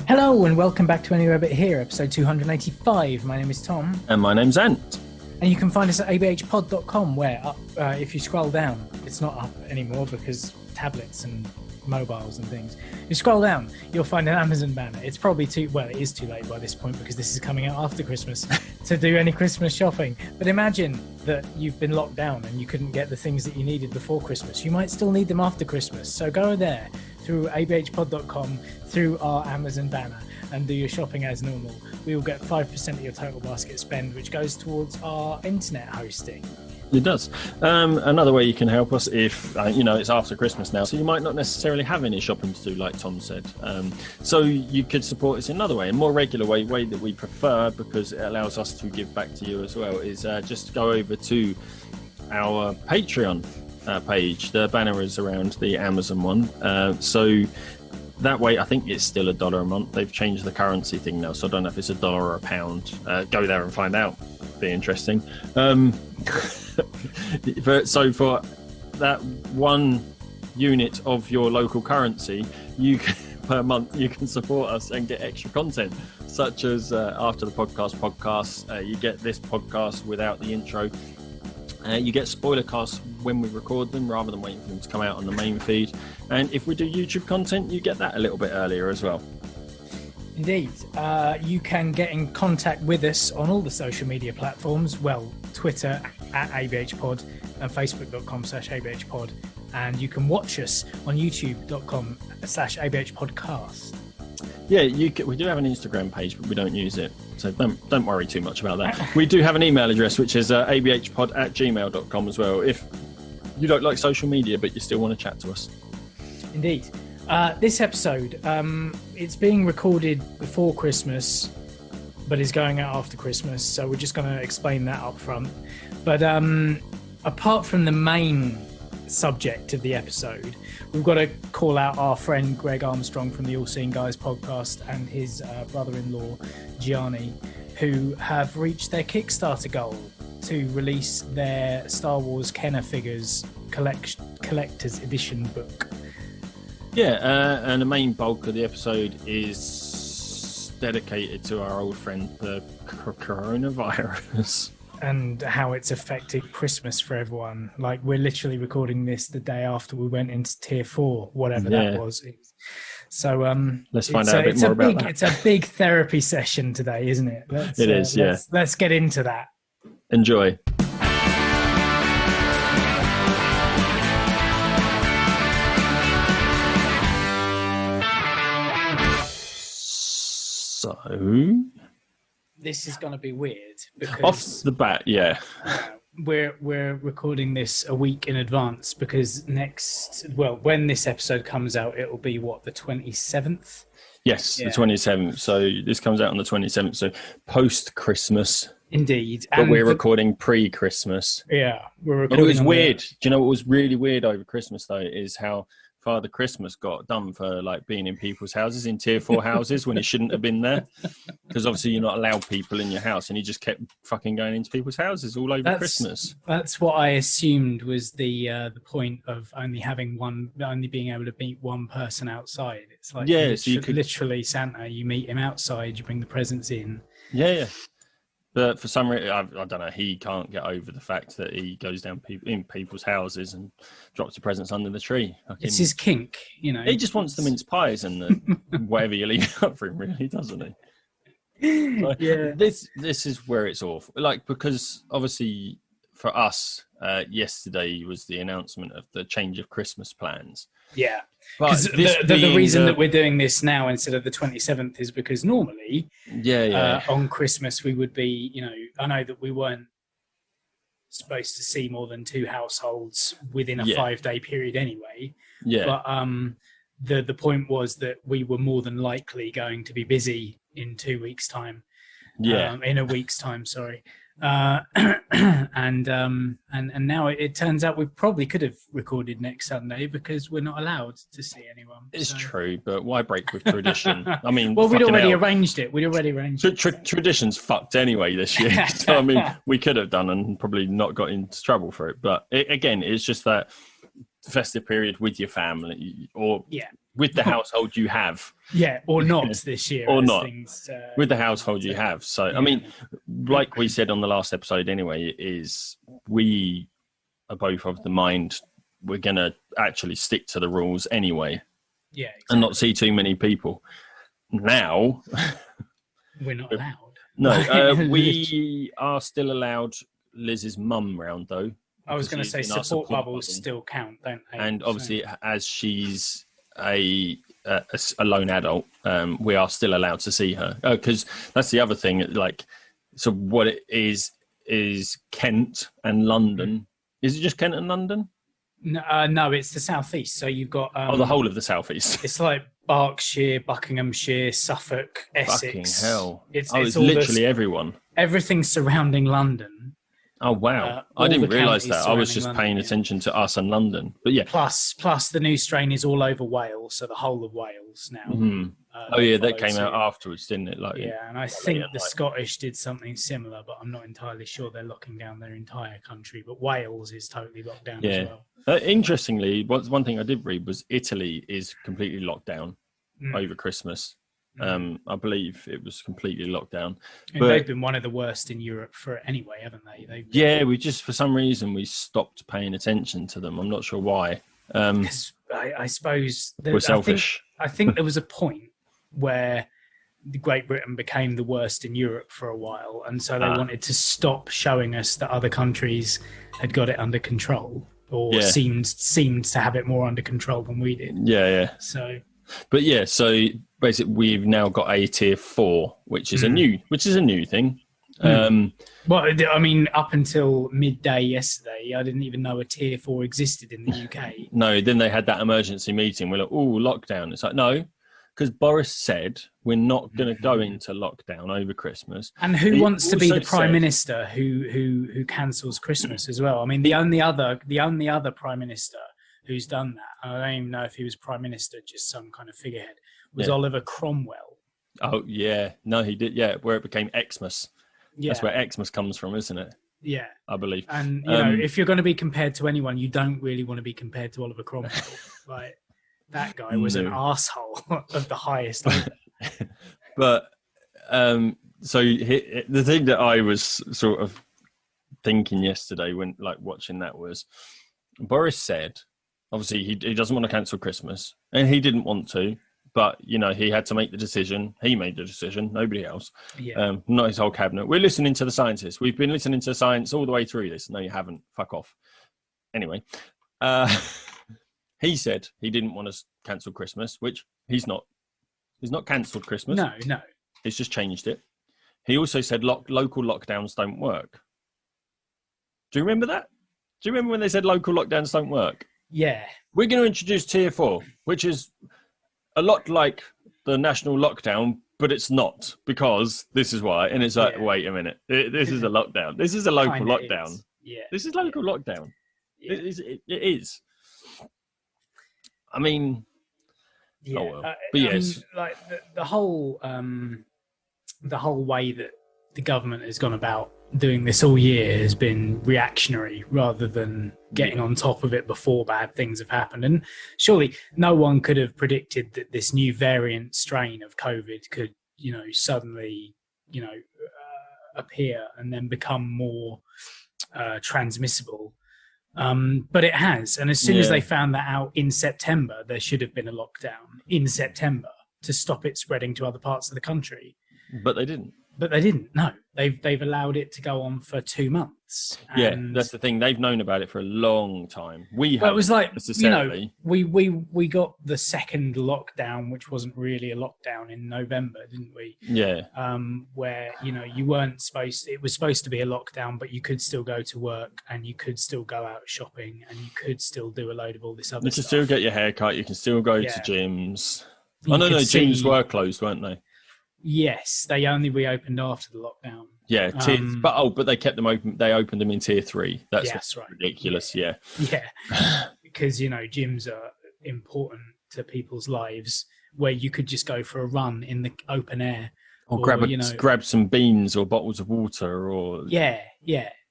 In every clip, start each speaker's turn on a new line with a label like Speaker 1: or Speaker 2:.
Speaker 1: Hello and welcome back to Any Rabbit Here, episode 285. My name is Tom.
Speaker 2: And my name's Ant.
Speaker 1: And you can find us at abhpod.com where if you scroll down, it's not up anymore because tablets and mobiles and things. You scroll down, you'll find an Amazon banner. It's probably it is too late by this point because this is coming out after Christmas to do any Christmas shopping. But imagine that you've been locked down and you couldn't get the things that you needed before Christmas. You might still need them after Christmas. So go there through abhpod.com, through our Amazon banner, and do your shopping as normal. We will get 5% of your total basket spend, which goes towards our internet hosting.
Speaker 2: It does. Another way you can help us if, it's after Christmas now, so you might not necessarily have any shopping to do, like Tom said. So you could support us in another way, a more regular way that we prefer because it allows us to give back to you as well, is just go over to our Patreon page. The banner is around the Amazon one. So that way, I think it's still $1 a month. They've changed the currency thing now, so I don't know if it's $1 or a pound. Go there and find out. Be interesting. So for that one unit of your local currency, per month you can support us and get extra content, such as after the podcasts. You get this podcast without the intro. You get spoiler casts when we record them rather than waiting for them to come out on the main feed. And if we do YouTube content, you get that a little bit earlier as well.
Speaker 1: Indeed. You can get in contact with us on all the social media platforms. Well, Twitter at ABHpod and Facebook.com/ABHpod. And you can watch us on YouTube.com/ABHpodcast.
Speaker 2: Yeah, we do have an Instagram page, but we don't use it. So don't worry too much about that. We do have an email address, which is abhpod@gmail.com as well. If you don't like social media, but you still want to chat to us.
Speaker 1: Indeed. This episode, it's being recorded before Christmas, but is going out after Christmas. So we're just going to explain that up front. But apart from the main subject of the episode, we've got to call out our friend Greg Armstrong from the All Seeing Guys podcast and his brother-in-law Gianni, who have reached their Kickstarter goal to release their Star Wars Kenner figures collector's edition book.
Speaker 2: Yeah, and the main bulk of the episode is dedicated to our old friend, the coronavirus. And
Speaker 1: how it's affected Christmas for everyone. Like, we're literally recording this the day after we went into Tier 4, whatever that was. So
Speaker 2: let's find out a bit more about that.
Speaker 1: It's a big therapy session today, isn't it?
Speaker 2: It is, yeah.
Speaker 1: Let's get into that.
Speaker 2: Enjoy. So
Speaker 1: this is going to be weird because
Speaker 2: off the bat,
Speaker 1: we're recording this a week in advance because when this episode comes out, it will be the 27th.
Speaker 2: Yes, the 27th. So this comes out on the 27th. So post Christmas.
Speaker 1: Indeed.
Speaker 2: But we're recording pre-Christmas.
Speaker 1: Yeah, we're recording.
Speaker 2: And it was weird. Do you know what was really weird over Christmas though is how Father Christmas got done for being in people's houses, in Tier 4 houses when he shouldn't have been there, because obviously you're not allowed people in your house, and he just kept fucking going into people's houses all over Christmas. That's
Speaker 1: what I assumed was the point of only being able to meet one person outside. It's like so you could literally Santa. You meet him outside, you bring the presents in.
Speaker 2: Yeah. But for some reason, I don't know, he can't get over the fact that he goes down in people's houses and drops the presents under the tree.
Speaker 1: It's his kink,
Speaker 2: He just wants the mince pies and the whatever you leave up for him, really, doesn't he?
Speaker 1: Yeah.
Speaker 2: This is where it's awful. Because obviously for us, yesterday was the announcement of the change of Christmas plans.
Speaker 1: Yeah. Because the reason that we're doing this now instead of the 27th is because normally on Christmas we would be, I know that we weren't supposed to see more than 2 households within a 5-day period anyway.
Speaker 2: Yeah.
Speaker 1: But the point was that we were more than likely going to be busy in 2 weeks' time.
Speaker 2: Yeah.
Speaker 1: In a week's time, sorry. And now it turns out we probably could have recorded next Sunday because we're not allowed to see anyone.
Speaker 2: It's true, but why break with tradition? I mean,
Speaker 1: we'd already arranged it.
Speaker 2: Tradition's fucked anyway this year. So I mean, we could have done and probably not got into trouble for it. But again, it's just that festive period with your family, or with the household you have.
Speaker 1: Yeah, or not this year.
Speaker 2: Or
Speaker 1: as
Speaker 2: not.
Speaker 1: Things,
Speaker 2: with the household you have. So, I mean, like we said on the last episode anyway, is we are both of the mind we're going to actually stick to the rules anyway.
Speaker 1: Yeah, exactly.
Speaker 2: And not see too many people. Now...
Speaker 1: We're not allowed.
Speaker 2: No, we are still allowed Liz's mum round, though.
Speaker 1: I was going to say support bubbles still count, don't they?
Speaker 2: And obviously, as she's a lone adult, we are still allowed to see her. Because that's the other thing. Like, so what it is Kent and London. Is it just Kent and London?
Speaker 1: No, it's the southeast. So you've got
Speaker 2: the whole of the southeast.
Speaker 1: It's like Berkshire, Buckinghamshire, Suffolk, Essex.
Speaker 2: Fucking hell!
Speaker 1: It's
Speaker 2: literally everyone.
Speaker 1: Everything surrounding London.
Speaker 2: Oh wow! I didn't realise that. I was just
Speaker 1: London,
Speaker 2: paying attention to us and London. But yeah.
Speaker 1: Plus the new strain is all over Wales, so the whole of Wales now.
Speaker 2: Mm-hmm. That came out afterwards, didn't it? Like,
Speaker 1: yeah, and I think the Scottish did something similar, but I'm not entirely sure they're locking down their entire country. But Wales is totally locked down as well.
Speaker 2: Interestingly, one thing I did read was Italy is completely locked down over Christmas. I believe it was completely locked down.
Speaker 1: And they've been one of the worst in Europe for it anyway, haven't they?
Speaker 2: We just, for some reason, we stopped paying attention to them. I'm not sure why.
Speaker 1: I suppose...
Speaker 2: We're selfish.
Speaker 1: I think there was a point where Great Britain became the worst in Europe for a while, and so they wanted to stop showing us that other countries had got it under control, or seemed to have it more under control than we did. Yeah. So
Speaker 2: basically we've now got a tier 4, which is a new thing.
Speaker 1: Well, I mean, up until midday yesterday, I didn't even know a tier 4 existed in the UK.
Speaker 2: No, then they had that emergency meeting. We're like, lockdown. It's like, no, because Boris said we're not going to go into lockdown over Christmas.
Speaker 1: And who wants to be the prime minister who cancels Christmas as well? I mean, the only other prime minister who's done that, I don't even know if he was prime minister, just some kind of figurehead, was Oliver Cromwell.
Speaker 2: Oh yeah, no, he did. Yeah, where it became Xmas. Yeah. That's where Xmas comes from, isn't it?
Speaker 1: Yeah,
Speaker 2: I believe.
Speaker 1: And you know, if you're going to be compared to anyone, you don't really want to be compared to Oliver Cromwell. Like, that guy was an arsehole of the highest order.
Speaker 2: But so the thing that I was sort of thinking yesterday when watching that was, Boris said, obviously he doesn't want to cancel Christmas, and he didn't want to, but he had to make the decision. He made the decision, nobody else.
Speaker 1: Yeah.
Speaker 2: Not his whole cabinet. We're listening to the scientists. We've been listening to science all the way through this. No, you haven't. Fuck off. Anyway, he said he didn't want to cancel Christmas, which he's not. He's not cancelled Christmas.
Speaker 1: No.
Speaker 2: He's just changed it. He also said local lockdowns don't work. Do you remember that? Do you remember when they said local lockdowns don't work?
Speaker 1: Yeah.
Speaker 2: We're going to introduce tier 4, which is a lot like the national lockdown, but it's not, because this is why. And it's like, wait a minute. This is a lockdown. This is a local lockdown.
Speaker 1: Yeah.
Speaker 2: This is local lockdown. Yeah. It is. I mean...
Speaker 1: Yeah.
Speaker 2: Oh, well. But yes.
Speaker 1: Like the whole way that the government has gone about doing this all year has been reactionary rather than getting on top of it before bad things have happened. And surely no one could have predicted that this new variant strain of COVID could, suddenly, appear and then become more transmissible. But it has. And as soon as they found that out in September, there should have been a lockdown in September to stop it spreading to other parts of the country.
Speaker 2: But they didn't.
Speaker 1: No, they've allowed it to go on for 2 months.
Speaker 2: And that's the thing. They've known about it for a long time. It
Speaker 1: was like,
Speaker 2: necessarily.
Speaker 1: We got the second lockdown, which wasn't really a lockdown, in November, didn't we?
Speaker 2: Yeah.
Speaker 1: Where you weren't supposed. It was supposed to be a lockdown, but you could still go to work and you could still go out shopping and you could still do a load of all this other stuff.
Speaker 2: You can still get your hair cut. You can still go to gyms. Gyms were closed, weren't they?
Speaker 1: Yes, they only reopened after the lockdown.
Speaker 2: Yeah, but they kept them open. They opened them in tier 3. That's right. Ridiculous. Yeah.
Speaker 1: Because gyms are important to people's lives, where you could just go for a run in the open air,
Speaker 2: or grab some beans or bottles of water, or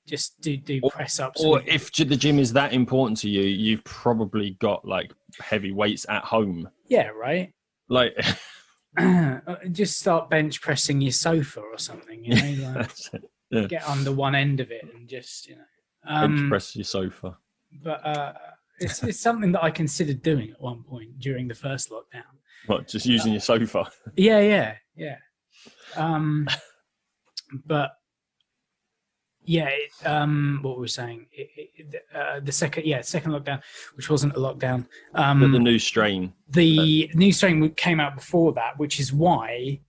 Speaker 1: Just do press ups.
Speaker 2: Or if the gym is that important to you, you've probably got like heavy weights at home.
Speaker 1: Yeah, right.
Speaker 2: Like,
Speaker 1: just start bench pressing your sofa or something. You know, like,
Speaker 2: yeah.
Speaker 1: Get under one end of it and just
Speaker 2: bench press your sofa.
Speaker 1: But it's something that I considered doing at one point during the first lockdown.
Speaker 2: What? Just using your sofa?
Speaker 1: Yeah. But. Yeah, what we were saying, the second lockdown, which wasn't a lockdown.
Speaker 2: But the new strain.
Speaker 1: The new strain came out before that, which is why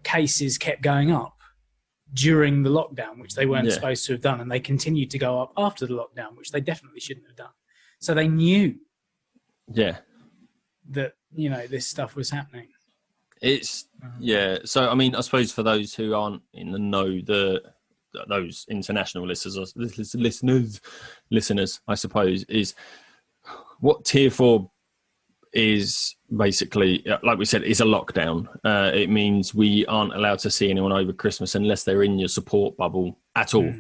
Speaker 1: cases kept going up during the lockdown, which they weren't supposed to have done, and they continued to go up after the lockdown, which they definitely shouldn't have done. So they knew that, this stuff was happening.
Speaker 2: It's, So, I mean, I suppose for those who aren't in the know, those international listeners, I suppose, is what Tier 4 is basically, like we said, is a lockdown. It means we aren't allowed to see anyone over Christmas unless they're in your support bubble at all.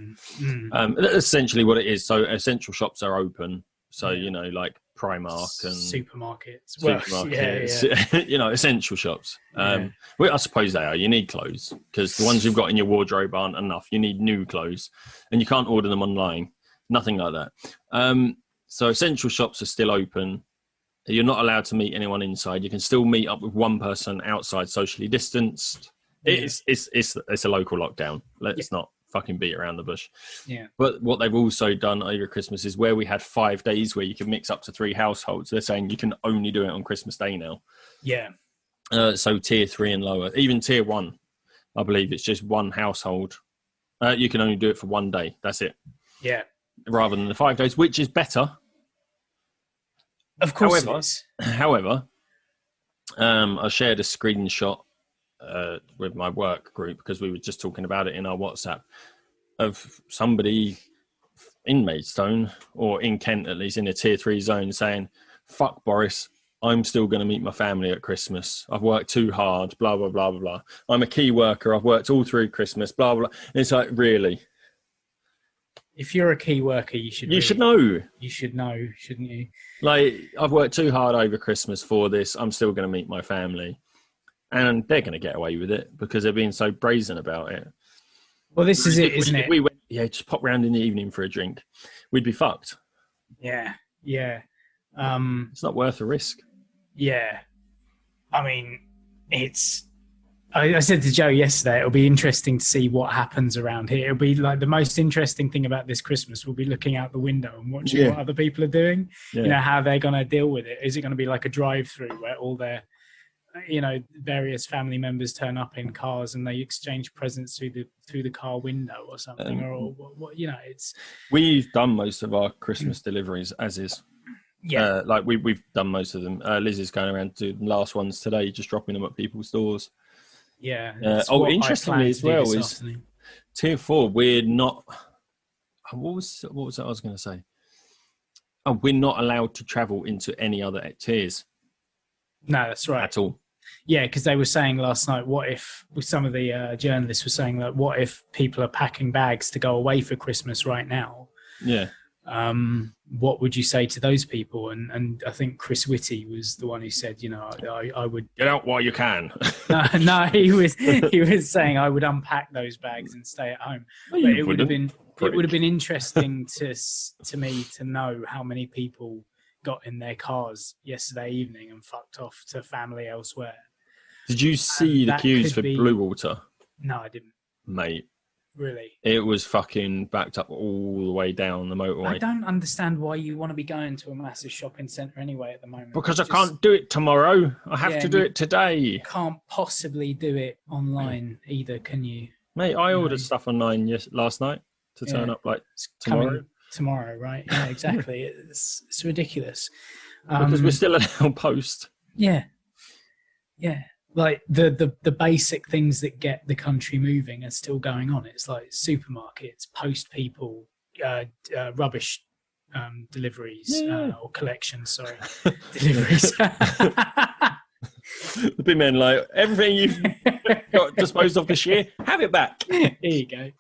Speaker 2: That's essentially what it is. So essential shops are open. So, like Primark and
Speaker 1: supermarkets.
Speaker 2: Essential shops. Well, I suppose they are. You need clothes because the ones you've got in your wardrobe aren't enough. You need new clothes, and you can't order them online. Nothing like that. So essential shops are still open. You're not allowed to meet anyone inside. You can still meet up with one person outside, socially distanced. It's a local lockdown. Let's not fucking beat around the bush.
Speaker 1: Yeah.
Speaker 2: But what they've also done over Christmas is where we had 5 days where you could mix up to 3 households. They're saying you can only do it on Christmas Day now.
Speaker 1: Yeah.
Speaker 2: So Tier 3 and lower, even Tier 1, I believe it's just one household. You can only do it for 1 day. That's it.
Speaker 1: Yeah.
Speaker 2: Rather than the 5 days, which is better.
Speaker 1: Of course.
Speaker 2: However, I shared a screenshot with my work group because we were just talking about it in our WhatsApp of somebody in Maidstone or in Kent, at least in a Tier 3 zone, saying, "Fuck Boris, I'm still going to meet my family at Christmas. I've worked too hard, blah, blah, blah, blah, blah. I'm a key worker. I've worked all through Christmas, blah, blah." And it's like, really?
Speaker 1: If you're a key worker, you should know. You should know, shouldn't you?
Speaker 2: Like, I've worked too hard over Christmas for this. I'm still going to meet my family. And they're going to get away with it because they're being so brazen about it.
Speaker 1: Well, this is it, isn't it?
Speaker 2: If we went, just pop round in the evening for a drink, we'd be fucked.
Speaker 1: Yeah.
Speaker 2: It's not worth the risk.
Speaker 1: Yeah. I mean, I said to Joe yesterday, it'll be interesting to see what happens around here. It'll be like the most interesting thing about this Christmas will be looking out the window and watching what other people are doing. Yeah. How they're going to deal with it. Is it going to be like a drive-through where all their, various family members turn up in cars and they exchange presents through the car window or something? Or what? It's.
Speaker 2: We've done most of our Christmas deliveries as is.
Speaker 1: Yeah.
Speaker 2: We've done most of them. Liz is going around to the last ones today, just dropping them at people's doors.
Speaker 1: Yeah.
Speaker 2: Interestingly as well is Tier 4. We're not. What was that I was going to say? Oh, we're not allowed to travel into any other tiers.
Speaker 1: No, that's right.
Speaker 2: At all.
Speaker 1: Yeah, because they were saying last night, what if some of the journalists were saying that what if people are packing bags to go away for Christmas right now?
Speaker 2: Yeah.
Speaker 1: What would you say to those people? And I think Chris Whitty was the one who said, I would
Speaker 2: get out while you can.
Speaker 1: no, he was saying I would unpack those bags and stay at home.
Speaker 2: Well,
Speaker 1: but it would have been interesting to me to know how many people got in their cars yesterday evening and fucked off to family elsewhere.
Speaker 2: Did you see the queues for Blue Water?
Speaker 1: No, I didn't.
Speaker 2: Mate.
Speaker 1: Really?
Speaker 2: It was fucking backed up all the way down the motorway.
Speaker 1: I don't understand why you want to be going to a massive shopping centre anyway at the moment.
Speaker 2: Because I can't do it tomorrow. I have to do it today. You
Speaker 1: can't possibly do it online either, can you?
Speaker 2: Mate, I ordered stuff online last night to turn up tomorrow.
Speaker 1: Tomorrow, right? Yeah, exactly. It's ridiculous.
Speaker 2: Because we're still at our post.
Speaker 1: Yeah. Like the basic things that get the country moving are still going on. It's like supermarkets, post people, rubbish deliveries or collections. Sorry, deliveries.
Speaker 2: The big men like everything you've got disposed of this year, have it back.
Speaker 1: Here you go.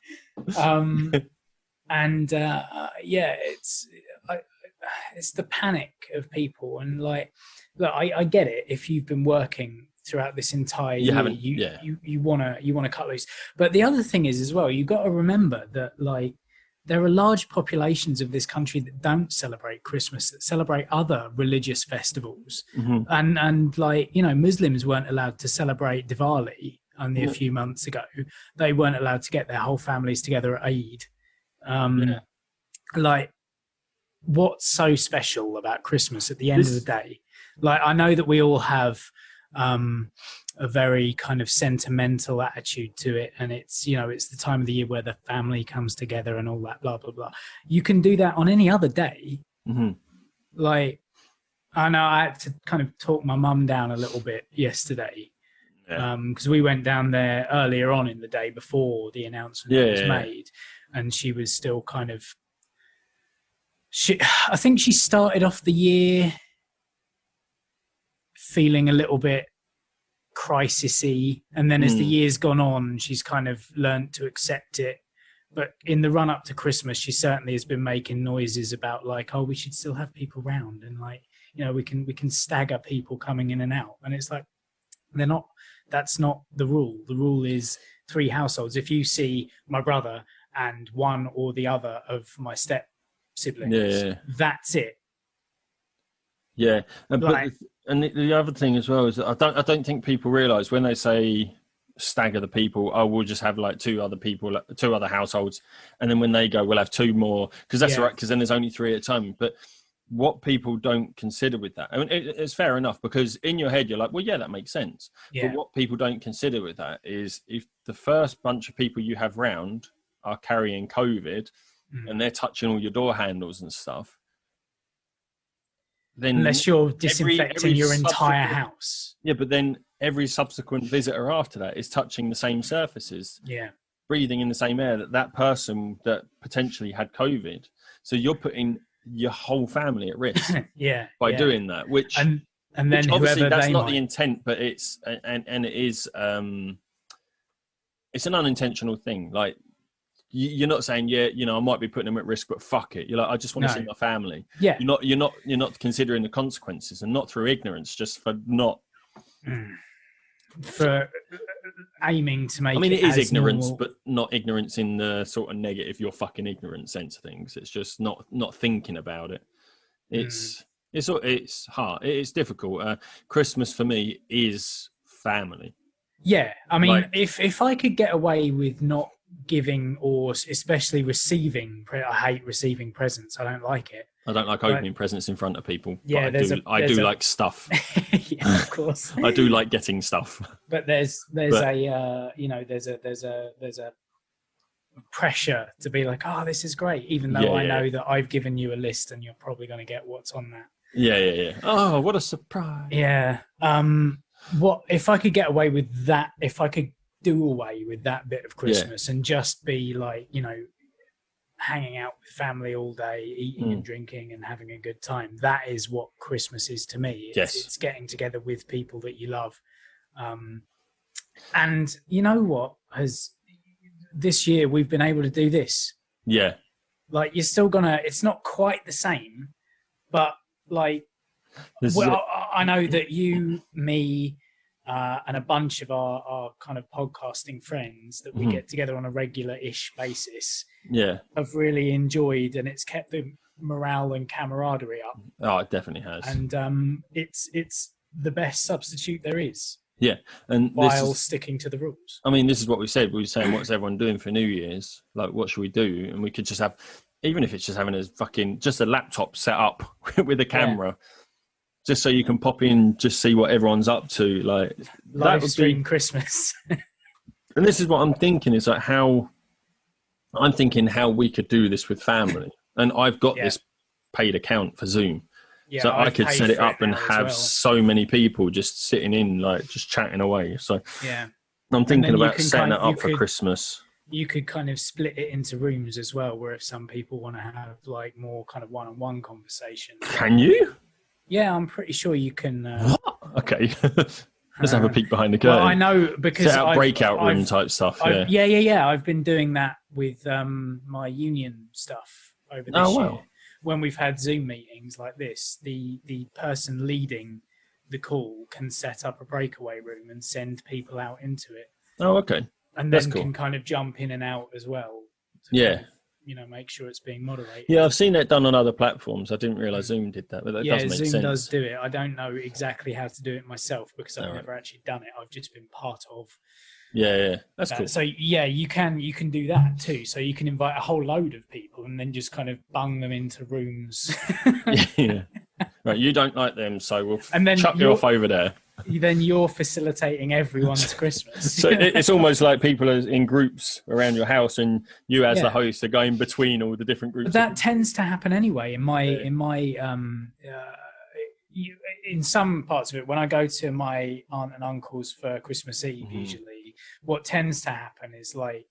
Speaker 1: and yeah, it's the panic of people, and like, look, I get it. If you've been working throughout this entire year, you want to cut loose. But the other thing is as well, you got to remember that like there are large populations of this country that don't celebrate Christmas, that celebrate other religious festivals, and like, you know, Muslims weren't allowed to celebrate Diwali only a few months ago. They weren't allowed to get their whole families together at Eid. Like, what's so special about Christmas at the end of the day? Like, I know that we all have a very kind of sentimental attitude to it, and it's, you know, it's the time of the year where the family comes together and all that, blah blah blah. You can do that on any other day. Like, I know I had to kind of talk my mum down a little bit yesterday, because we went down there earlier on in the day before the announcement was made, and she was still kind of, I think she started off the year feeling a little bit crisis-y, and then as the year's gone on, she's kind of learned to accept it. But in the run up to Christmas, she certainly has been making noises about like, oh, we should still have people round, and like, you know, we can stagger people coming in and out. And it's like, that's not the rule. The rule is 3 households. If you see my brother and one or the other of my step siblings, that's it.
Speaker 2: Yeah, and like, the other thing as well is that I don't think people realise when they say stagger the people, oh, we'll just have like 2 other households, and then when they go, we'll have 2 more, because that's right, because then there's only 3 at a time. But what people don't consider with that, I mean, it's fair enough, because in your head you're like, well, yeah, that makes sense. But what people don't consider with that is if the first bunch of people you have round are carrying COVID and they're touching all your door handles and stuff, then
Speaker 1: unless you're disinfecting your entire house.
Speaker 2: Yeah, but then every subsequent visitor after that is touching the same surfaces. Yeah. Breathing in the same air that person that potentially had COVID. So you're putting your whole family at risk by doing that, which and then which obviously that's not the intent, but it's and it is it's an unintentional thing. Like, you're not saying, you know, I might be putting them at risk, but fuck it. You're like, I just want to see my family. Yeah. You're not considering the consequences, and not through ignorance, just for not
Speaker 1: for aiming to make.
Speaker 2: I mean, it is ignorance, normal. But not ignorance in the sort of negative, you're fucking ignorant sense of things. It's just not thinking about it. It's hard. It's difficult. Christmas for me is family.
Speaker 1: Yeah, I mean, like, if I could get away with not giving or especially receiving, I hate receiving presents. I don't like it.
Speaker 2: I don't like opening presents in front of people.
Speaker 1: Yeah,
Speaker 2: I do like stuff.
Speaker 1: Yeah, of course.
Speaker 2: I do like getting stuff.
Speaker 1: But there's a pressure to be like, oh, this is great, even though I know that I've given you a list and you're probably going to get what's on that.
Speaker 2: Yeah. Oh, what a surprise.
Speaker 1: Yeah. What if I could get away with that? If I could do away with that bit of Christmas and just be like, you know, hanging out with family all day, eating and drinking and having a good time. That is what Christmas is to me. It's getting together with people that you love. And you know what? This year we've been able to do this. Yeah. Like, you're still it's not quite the same, but like, I know that you, me, and a bunch of our kind of podcasting friends that we get together on a regular-ish basis have really enjoyed, and it's kept the morale and camaraderie up.
Speaker 2: Oh, it definitely has.
Speaker 1: And it's the best substitute there is.
Speaker 2: Yeah, and
Speaker 1: while sticking to the rules.
Speaker 2: I mean, this is what we said. We were saying, what's everyone doing for New Year's? Like, what should we do? And we could just have, even if it's just having just a laptop set up with a camera. Yeah. Just so you can pop in, just see what everyone's up to, like
Speaker 1: live stream Christmas.
Speaker 2: And this is what I'm thinking, is like how we could do this with family. And I've got this paid account for Zoom, so I could set it up and have so many people just sitting in, like just chatting away. So I'm thinking about setting it up for Christmas.
Speaker 1: You could kind of split it into rooms as well, where if some people want to have like more kind of one-on-one conversations.
Speaker 2: Can you?
Speaker 1: Yeah, I'm pretty sure you can.
Speaker 2: Okay. Let's have a peek behind the curtain.
Speaker 1: Well, I know because
Speaker 2: set out breakout room type stuff.
Speaker 1: Yeah. I've been doing that with my union stuff over this year. When we've had Zoom meetings like this, the person leading the call can set up a breakaway room and send people out into it.
Speaker 2: Oh, okay.
Speaker 1: And then can kind of jump in and out as well.
Speaker 2: Yeah.
Speaker 1: Kind of, make sure it's being moderated.
Speaker 2: Yeah, I've seen that done on other platforms. I didn't realise Zoom did that, but that does make sense.
Speaker 1: Zoom does do it. I don't know exactly how to do it myself because I've never actually done it. I've just been part of.
Speaker 2: Yeah, that's cool.
Speaker 1: So you can do that too. So you can invite a whole load of people and then just kind of bung them into rooms.
Speaker 2: Yeah. Right, you don't like them, so we'll chuck you off over there.
Speaker 1: Then you're facilitating everyone's Christmas.
Speaker 2: So it's almost like people are in groups around your house, and you, as the host, are going between all the different groups.
Speaker 1: But that tends to happen anyway. In some parts of it, when I go to my aunt and uncle's for Christmas Eve, usually what tends to happen is like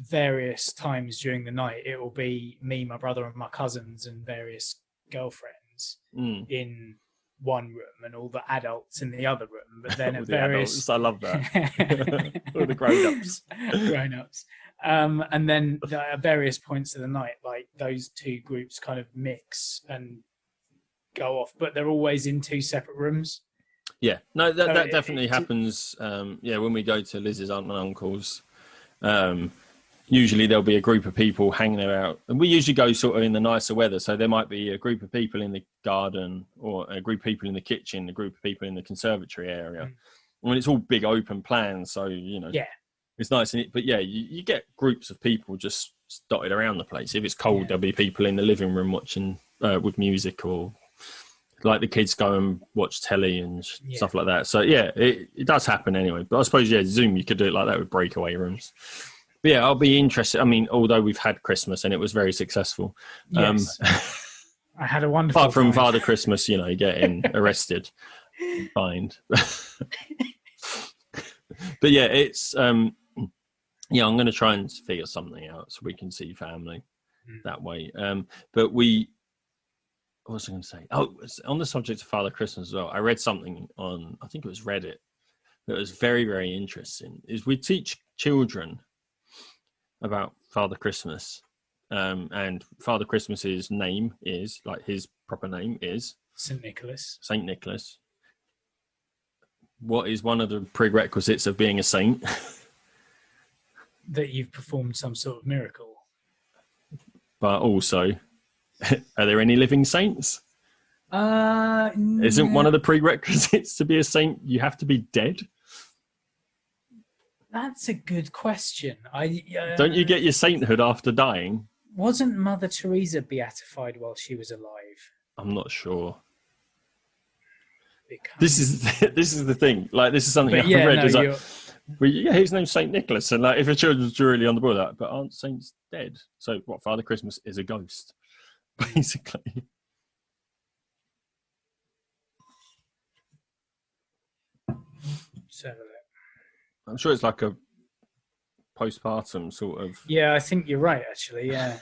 Speaker 1: various times during the night, it will be me, my brother, and my cousins, and various girlfriends in one room, and all the adults in the other room. But then at various,
Speaker 2: I love that. All the grown-ups.
Speaker 1: And then at various points of the night, like those two groups kind of mix and go off, but they're always in two separate rooms. Yeah, no, that definitely happens. When we go to Liz's aunt and uncle's, usually there'll be a group of people hanging out, and we usually go sort of in the nicer weather. So there might be a group of people in the garden, or a group of people in the kitchen, a group of people in the conservatory area. I mean, it's all big open plans, so it's nice. But you get groups of people just dotted around the place. If it's cold, there'll be people in the living room watching with music, or like the kids go and watch telly and stuff like that. So it does happen anyway. But I suppose Zoom, you could do it like that with breakaway rooms. But I'll be interested. I mean, although we've had Christmas and it was very successful. Yes. I had a wonderful
Speaker 2: apart from Father Christmas, getting arrested, fined. But it's I'm going to try and figure something out so we can see family that way. But what was I going to say? Oh, on the subject of Father Christmas as well, I read something on, I think it was Reddit, that was very, very interesting. Is we teach children about Father Christmas, and Father Christmas's name is, like, his proper name is
Speaker 1: Saint Nicholas.
Speaker 2: What is one of the prerequisites of being a saint?
Speaker 1: That you've performed some sort of miracle.
Speaker 2: But also, are there any living saints? Isn't one of the prerequisites to be a saint you have to be dead?
Speaker 1: That's a good question.
Speaker 2: Don't you get your sainthood after dying?
Speaker 1: Wasn't Mother Teresa beatified while she was alive?
Speaker 2: I'm not sure. This is the thing. Like, this is something I've read. His name's Saint Nicholas, and like, if a children's truly on the board, but aren't saints dead? So what? Father Christmas is a ghost, basically. I'm sure it's like a postpartum sort of.
Speaker 1: Yeah, I think you're right, actually. Yeah.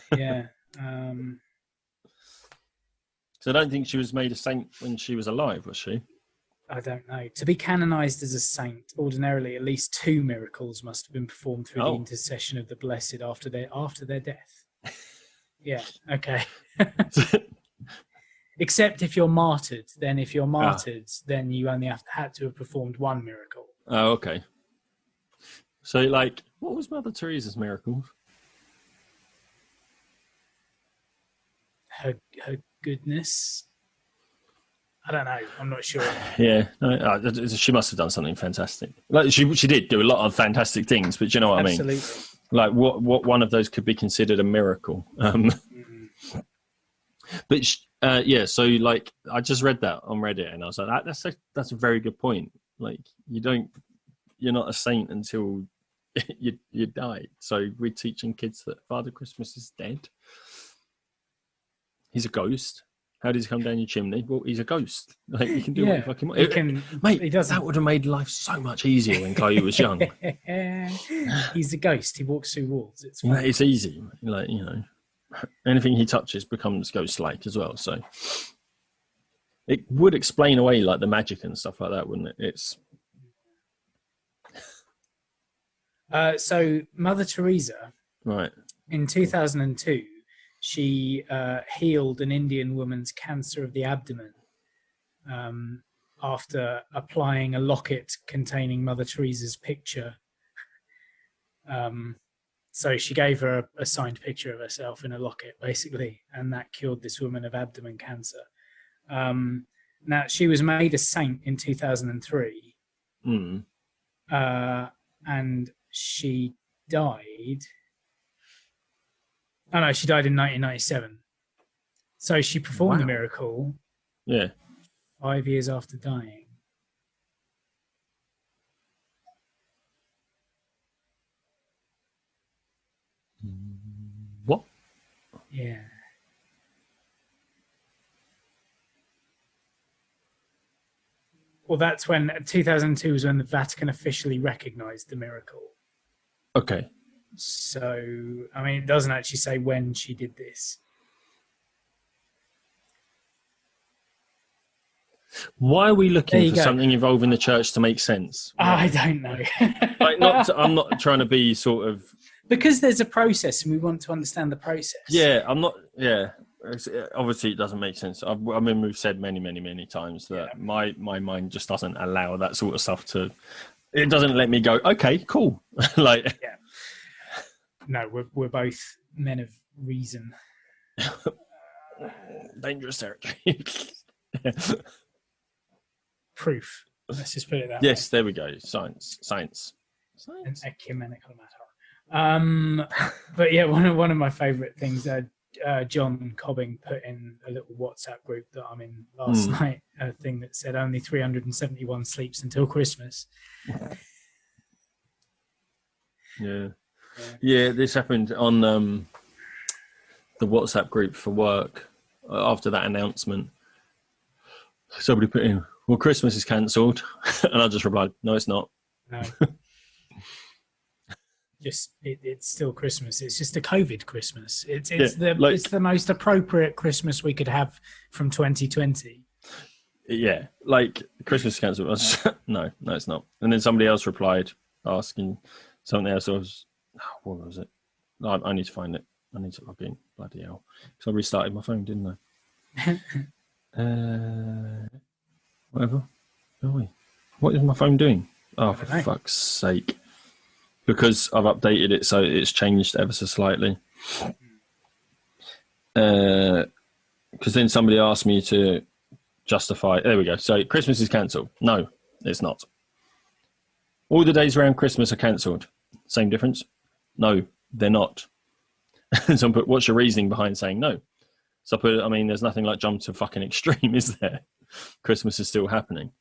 Speaker 2: So I don't think she was made a saint when she was alive, was she?
Speaker 1: I don't know. To be canonized as a saint, ordinarily at least 2 miracles must have been performed through the intercession of the blessed after their death. Yeah, okay. Except if you're martyred. Then if you're martyred, then you only had to have performed 1 miracle.
Speaker 2: Oh, okay. So, like, what was Mother Teresa's miracle?
Speaker 1: Her goodness. I don't know. I'm not sure.
Speaker 2: Yeah, she must have done something fantastic. Like, she did do a lot of fantastic things, but you know what I mean?
Speaker 1: Absolutely.
Speaker 2: Like, what one of those could be considered a miracle? But so like, I just read that on Reddit, and I was like, that's a very good point. Like, you're not a saint until you die. So we're teaching kids that Father Christmas is dead. He's a ghost. How does he come down your chimney? Well, he's a ghost. Like, he can do what he fucking wants. Mate, that would have made life so much easier when Chloe was young.
Speaker 1: He's a ghost. He walks through walls. It's fine.
Speaker 2: It's easy. Like, anything he touches becomes ghost-like as well. So it would explain away, like, the magic and stuff like that, wouldn't it?
Speaker 1: So Mother Teresa,
Speaker 2: Right.
Speaker 1: in 2002, she healed an Indian woman's cancer of the abdomen after applying a locket containing Mother Teresa's picture. So she gave her a signed picture of herself in a locket, basically, and that cured this woman of abdomen cancer. Now, she was made a saint in 2003, and she died. Oh no, she died in 1997. So she performed the miracle.
Speaker 2: Yeah.
Speaker 1: 5 years after dying.
Speaker 2: What?
Speaker 1: Yeah. Well, that's when 2002 was when the Vatican officially recognized the miracle.
Speaker 2: Okay.
Speaker 1: So, I mean, it doesn't actually say when she did this.
Speaker 2: Why are we looking for something involving the church to make sense?
Speaker 1: I don't know.
Speaker 2: I'm not trying to be sort of...
Speaker 1: Because there's a process and we want to understand the process.
Speaker 2: Yeah, I'm not... Yeah. Obviously, it doesn't make sense. I mean, we've said many, many, many times that my mind just doesn't allow that sort of stuff to... It doesn't let me go, okay, cool. Like...
Speaker 1: Yeah. No, we're both men of reason.
Speaker 2: Dangerous territory.
Speaker 1: Proof. Let's just put it that
Speaker 2: way. Yes,
Speaker 1: way.
Speaker 2: There we go. Science.
Speaker 1: An ecumenical matter. But yeah, one of my favourite things, John Cobbing put in a little WhatsApp group that I'm in last night, a thing that said only 371 sleeps until Christmas.
Speaker 2: Yeah, this happened on the WhatsApp group for work after that announcement. Somebody put in, well, Christmas is cancelled. And I just replied, no, it's not.
Speaker 1: No. It's still Christmas. It's just a COVID Christmas. It's the most appropriate Christmas we could have from 2020.
Speaker 2: Yeah, like Christmas is cancelled. No, it's not. And then somebody else replied asking something else. What was it? I need to find it. I need to log in. Bloody hell. So I restarted my phone, didn't I? Whatever. What is my phone doing? Oh, for fuck's sake. Because I've updated it, so it's changed ever so slightly. Because then somebody asked me to justify... There we go. So Christmas is cancelled. No, it's not. All the days around Christmas are cancelled. Same difference? No, they're not. And so I put, what's your reasoning behind saying no? So I put, there's nothing like jump to fucking extreme, is there? Christmas is still happening.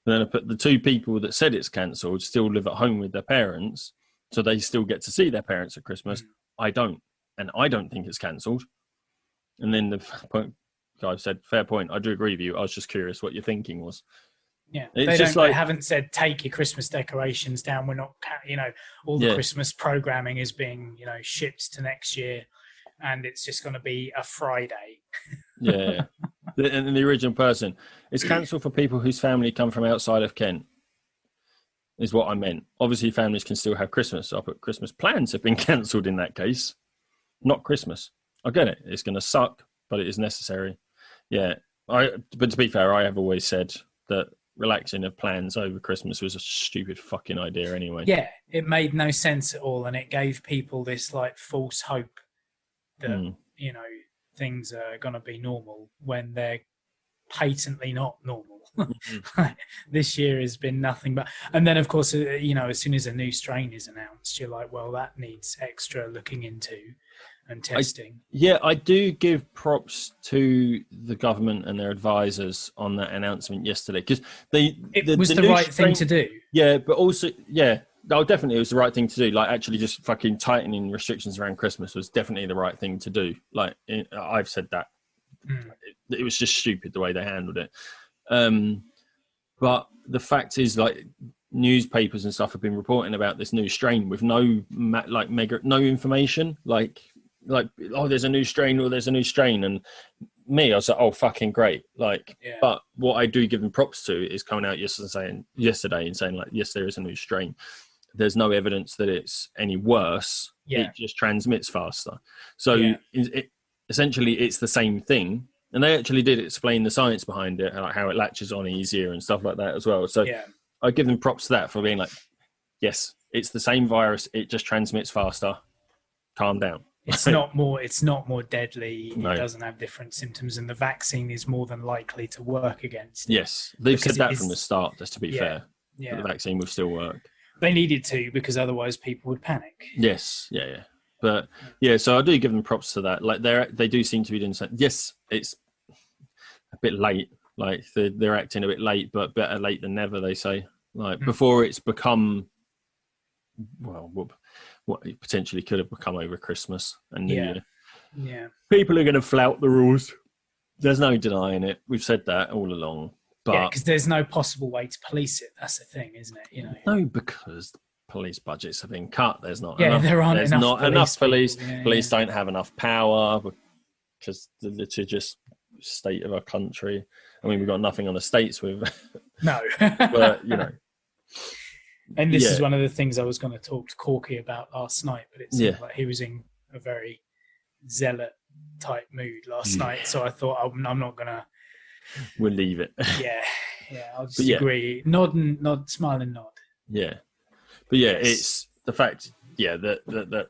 Speaker 2: And then I put the two people that said it's cancelled still live at home with their parents, so they still get to see their parents at Christmas. I don't. And I don't think it's cancelled. And then the guy said, fair point, I do agree with you. I was just curious what your thinking was.
Speaker 1: Yeah, they haven't said take your Christmas decorations down. We're not, all the Christmas programming is being, shipped to next year, and it's just going to be a Friday.
Speaker 2: Yeah, and the original person, it's cancelled for people whose family come from outside of Kent, is what I meant. Obviously, families can still have Christmas. So I put Christmas plans have been cancelled in that case, not Christmas. I get it. It's going to suck, but it is necessary. Yeah, but to be fair, I have always said that relaxing of plans over Christmas was a stupid fucking idea anyway.
Speaker 1: Yeah, it made no sense at all, and it gave people this like false hope that things are going to be normal when they're patently not normal. This year has been nothing but, and then of course as soon as a new strain is announced, you're like, well, that needs extra looking into and testing.
Speaker 2: I do give props to the government and their advisors on that announcement yesterday, because
Speaker 1: it was the right thing to do.
Speaker 2: Yeah, but also, definitely it was the right thing to do. Like, actually just fucking tightening restrictions around Christmas was definitely the right thing to do. Like, I've said that. It was just stupid the way they handled it. But the fact is, like, newspapers and stuff have been reporting about this new strain with no information, like there's a new strain, and me, I was like, oh, fucking great. But what I do give them props to is coming out yesterday and saying like, yes, there is a new strain. there's no evidence that it's any worse.
Speaker 1: Yeah.
Speaker 2: It just transmits faster. So essentially it's the same thing. And they actually did explain the science behind it, like how it latches on easier and stuff like that as well. So I give them props to that for being like, yes, it's the same virus. It just transmits faster. Calm down.
Speaker 1: It's not more deadly. No. It doesn't have different symptoms, and the vaccine is more than likely to work against it.
Speaker 2: Yes, they've said that from the start, just to be fair.
Speaker 1: Yeah.
Speaker 2: That the vaccine will still work.
Speaker 1: They needed to, because otherwise people would panic.
Speaker 2: Yes, yeah. But so I do give them props to that. Like they do seem to be doing something. Yes, it's a bit late. Like they're acting a bit late, but better late than never, they say. Like before it's become, well, what it potentially could have become over Christmas and New Year. Yeah. People are going to flout the rules. There's no denying it. We've said that all along. But
Speaker 1: because there's no possible way to police it. That's the thing, isn't it? You know.
Speaker 2: No, because the police budgets have been cut. There's not
Speaker 1: enough.
Speaker 2: There aren't
Speaker 1: there's enough
Speaker 2: enough police. Police don't have enough power because the just state of our country. I mean, we've got nothing on the states with.
Speaker 1: No.
Speaker 2: But, you know.
Speaker 1: And this is one of the things I was going to talk to Corky about last night, but it seemed like he was in a very zealot type mood last night. So I thought I'm not going to.
Speaker 2: We'll leave it.
Speaker 1: Yeah. I'll just agree. Nod, smile and nod.
Speaker 2: Yeah. But it's the fact, that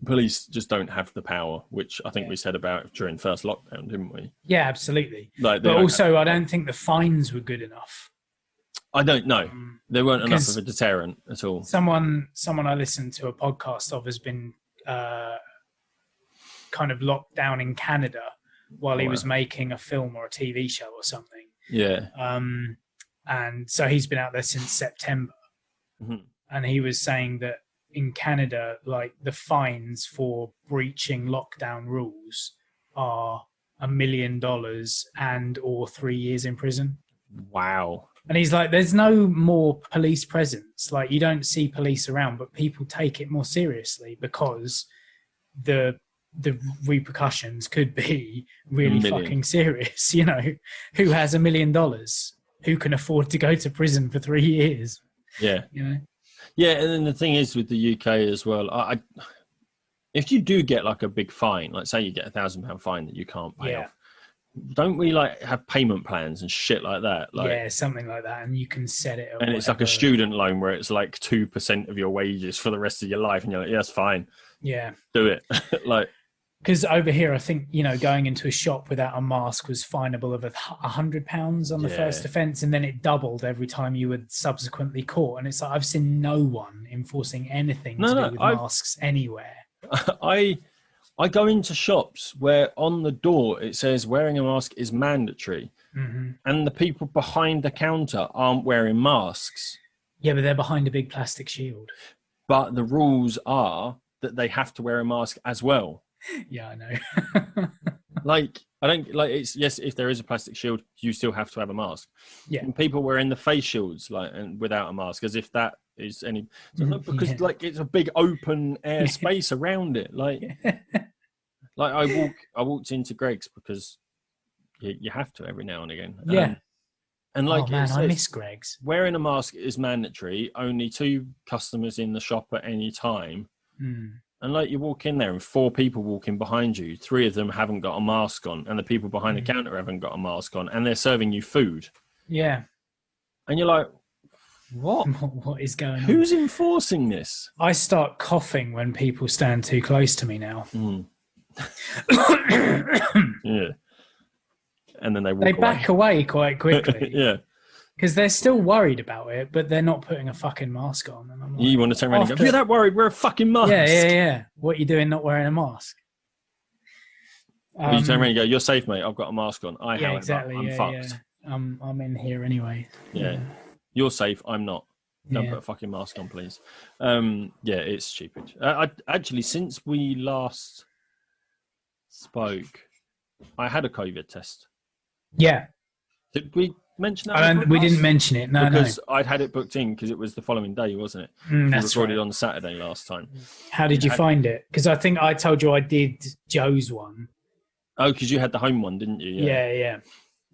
Speaker 2: police just don't have the power, which I think we said about during first lockdown, didn't we?
Speaker 1: Yeah, absolutely. But also, I don't think the fines were good enough.
Speaker 2: I don't know. There weren't enough of a deterrent at all.
Speaker 1: Someone I listened to a podcast of has been kind of locked down in Canada while he was making a film or a TV show or something.
Speaker 2: Yeah.
Speaker 1: And so he's been out there since September. Mm-hmm. And he was saying that in Canada, like the fines for breaching lockdown rules are $1 million and or 3 years in prison.
Speaker 2: Wow.
Speaker 1: And he's like, there's no more police presence. Like, you don't see police around, but people take it more seriously because the repercussions could be really fucking serious. You know, who has $1 million? Who can afford to go to prison for 3 years?
Speaker 2: Yeah.
Speaker 1: You know?
Speaker 2: Yeah, and then the thing is with the UK as well, if you do get like a big fine, like say you get £1,000 fine that you can't pay off, don't we like have payment plans and shit like that? Like,
Speaker 1: something like that, and you can set it up.
Speaker 2: And it's like a student loan where it's like 2% of your wages for the rest of your life, and you're like, yeah, that's fine.
Speaker 1: Yeah,
Speaker 2: do it. Like,
Speaker 1: because over here, I think going into a shop without a mask was finable of £100 on the first offence, and then it doubled every time you were subsequently caught. And it's like I've seen no one enforcing anything to do with masks anywhere. I go into shops where on the door it says wearing a mask is mandatory, and the people behind the counter aren't wearing masks. Yeah, but they're behind a big plastic shield.
Speaker 2: But the rules are that they have to wear a mask as well.
Speaker 1: Yeah, I know.
Speaker 2: Like, I don't like it's if there is a plastic shield, you still have to have a mask.
Speaker 1: Yeah,
Speaker 2: and people wearing the face shields and without a mask, as if that is any because like it's a big open air space around it. Like, like I walked into Greg's because you have to every now and again.
Speaker 1: Yeah.
Speaker 2: And like,
Speaker 1: I miss Greg's.
Speaker 2: Wearing a mask is mandatory. Only 2 customers in the shop at any time. And like you walk in there and 4 people walking behind you, 3 of them haven't got a mask on, and the people behind the counter haven't got a mask on, and they're serving you food.
Speaker 1: Yeah.
Speaker 2: And you're like, what?
Speaker 1: What is going on?
Speaker 2: Who's enforcing this?
Speaker 1: I start coughing when people stand too close to me now.
Speaker 2: Yeah. And then they
Speaker 1: back away quite quickly.
Speaker 2: Yeah.
Speaker 1: Because they're still worried about it, but they're not putting a fucking mask on. And I'm like,
Speaker 2: you want to turn around and go, you're that worried, wear a fucking mask.
Speaker 1: Yeah. What are you doing not wearing a mask?
Speaker 2: You turn around and go, you're safe, mate. I've got a mask on.
Speaker 1: Exactly.
Speaker 2: I'm fucked.
Speaker 1: Yeah. I'm in here anyway.
Speaker 2: Yeah. You're safe. I'm not. Don't put a fucking mask on, please. It's stupid. Actually, since we last spoke, I had a COVID test.
Speaker 1: Yeah.
Speaker 2: Did we mention that?
Speaker 1: We didn't mention it. No,
Speaker 2: because I'd had it booked in because it was the following day, wasn't it?
Speaker 1: That's
Speaker 2: recorded on Saturday last time.
Speaker 1: How did you find it? Because I think I told you I did Joe's one.
Speaker 2: Oh, because you had the home one, didn't you?
Speaker 1: Yeah.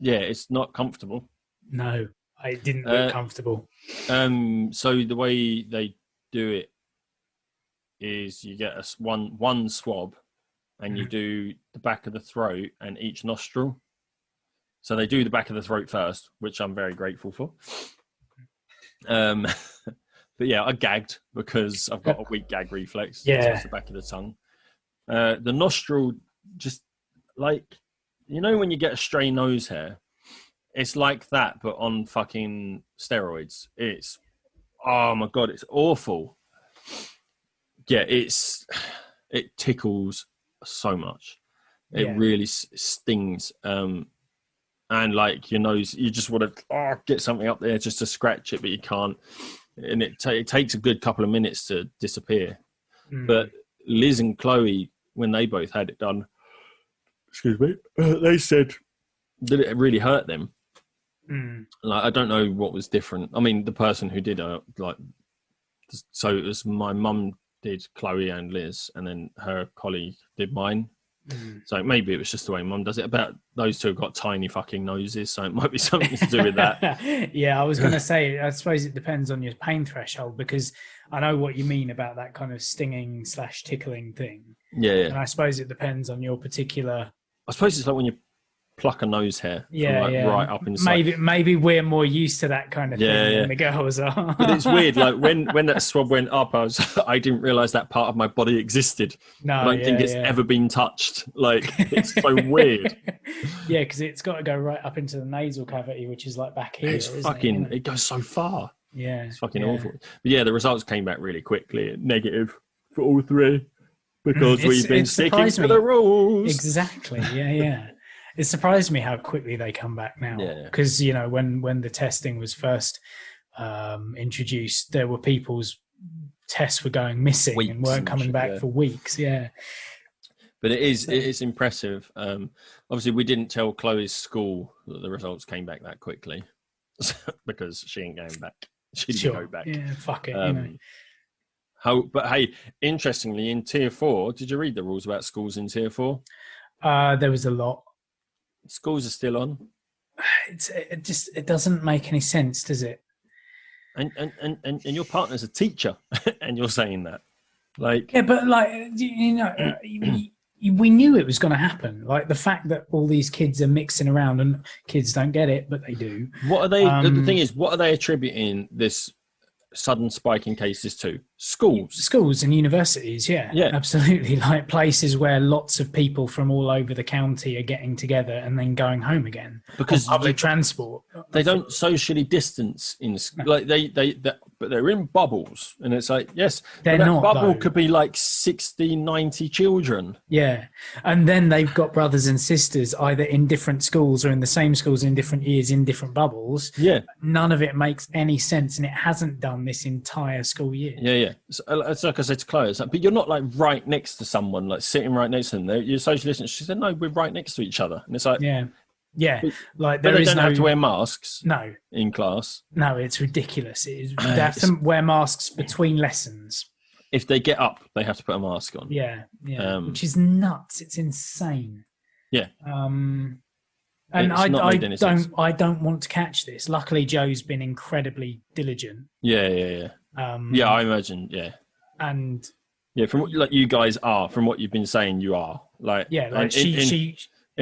Speaker 2: Yeah, it's not comfortable.
Speaker 1: No. It didn't look comfortable.
Speaker 2: So the way they do it is you get one swab, and you do the back of the throat and each nostril. So they do the back of the throat first, which I'm very grateful for. But yeah, I gagged because I've got a weak gag reflex.
Speaker 1: Yeah.
Speaker 2: So it's the back of the tongue. The nostril, just like, you know, when you get a stray nose hair, it's like that, but on fucking steroids. It's, oh my God, it's awful. Yeah, it tickles so much. It really stings. And like your nose, you just want to get something up there just to scratch it, but you can't. And it takes a good couple of minutes to disappear. But Liz and Chloe, when they both had it done, excuse me, they said that it really hurt them. Like, I don't know what was different. I mean, the person who did so it was my mum did Chloe and Liz, and then her colleague did mine. So maybe it was just the way mum does it. About those two have got tiny fucking noses, so it might be something to do with that.
Speaker 1: Yeah, I was going to say, I suppose it depends on your pain threshold, because I know what you mean about that kind of stinging / tickling thing.
Speaker 2: Yeah.
Speaker 1: And I suppose it depends on your particular.
Speaker 2: I suppose it's like when you pluck a nose hair right up inside.
Speaker 1: Maybe we're more used to that kind of thing than the girls are.
Speaker 2: But it's weird, like when that swab went up, I didn't realise that part of my body existed.
Speaker 1: No,
Speaker 2: I don't think it's ever been touched. Like, it's so weird.
Speaker 1: Yeah, because it's got to go right up into the nasal cavity, which is like back here.
Speaker 2: It's fucking, it goes so far.
Speaker 1: Yeah.
Speaker 2: It's fucking awful. But yeah, the results came back really quickly, negative for all three, because we've been sticking to the rules.
Speaker 1: Exactly, yeah. It surprised me how quickly they come back now. Because, you know, when the testing was first introduced, there were people's tests were going missing and weren't coming back for weeks. Yeah.
Speaker 2: But it is impressive. Obviously, we didn't tell Chloe's school that the results came back that quickly because she ain't going back. She didn't go back.
Speaker 1: Yeah, fuck it, you know.
Speaker 2: But hey, interestingly, in Tier 4, did you read the rules about schools in Tier 4?
Speaker 1: There was a lot.
Speaker 2: Schools are still on.
Speaker 1: It doesn't make any sense, does it?
Speaker 2: And your partner's a teacher, and you're saying that, like,
Speaker 1: yeah, but like, you know, we knew it was going to happen. Like, the fact that all these kids are mixing around, and kids don't get it, but they do.
Speaker 2: What are they? The thing is, what are they attributing this sudden spike in cases to? Schools
Speaker 1: and universities. Yeah, absolutely. Like places where lots of people from all over the county are getting together and then going home again because public transport.
Speaker 2: They don't socially distance like but they're in bubbles, and it's like, yes,
Speaker 1: they're not.
Speaker 2: Bubble could be like 60, 90 children.
Speaker 1: Yeah, and then they've got brothers and sisters either in different schools or in the same schools in different years in different bubbles.
Speaker 2: Yeah,
Speaker 1: none of it makes any sense, and it hasn't done this entire school year.
Speaker 2: Yeah. So, it's like I said to Chloe, it's like, but you're not like right next to someone, like sitting right next to them. You're social distance. She said, no, we're right next to each other, and it's like,
Speaker 1: yeah, like
Speaker 2: they don't have to wear masks.
Speaker 1: No,
Speaker 2: in class.
Speaker 1: No, it's ridiculous. They have to wear masks between lessons.
Speaker 2: If they get up, they have to put a mask on.
Speaker 1: Yeah, which is nuts. It's insane.
Speaker 2: Yeah.
Speaker 1: And I don't want to catch this. Luckily, Joe's been incredibly diligent.
Speaker 2: Yeah. Yeah, I imagine. Yeah.
Speaker 1: And
Speaker 2: from what like you guys are, from what you've been saying, you are like
Speaker 1: And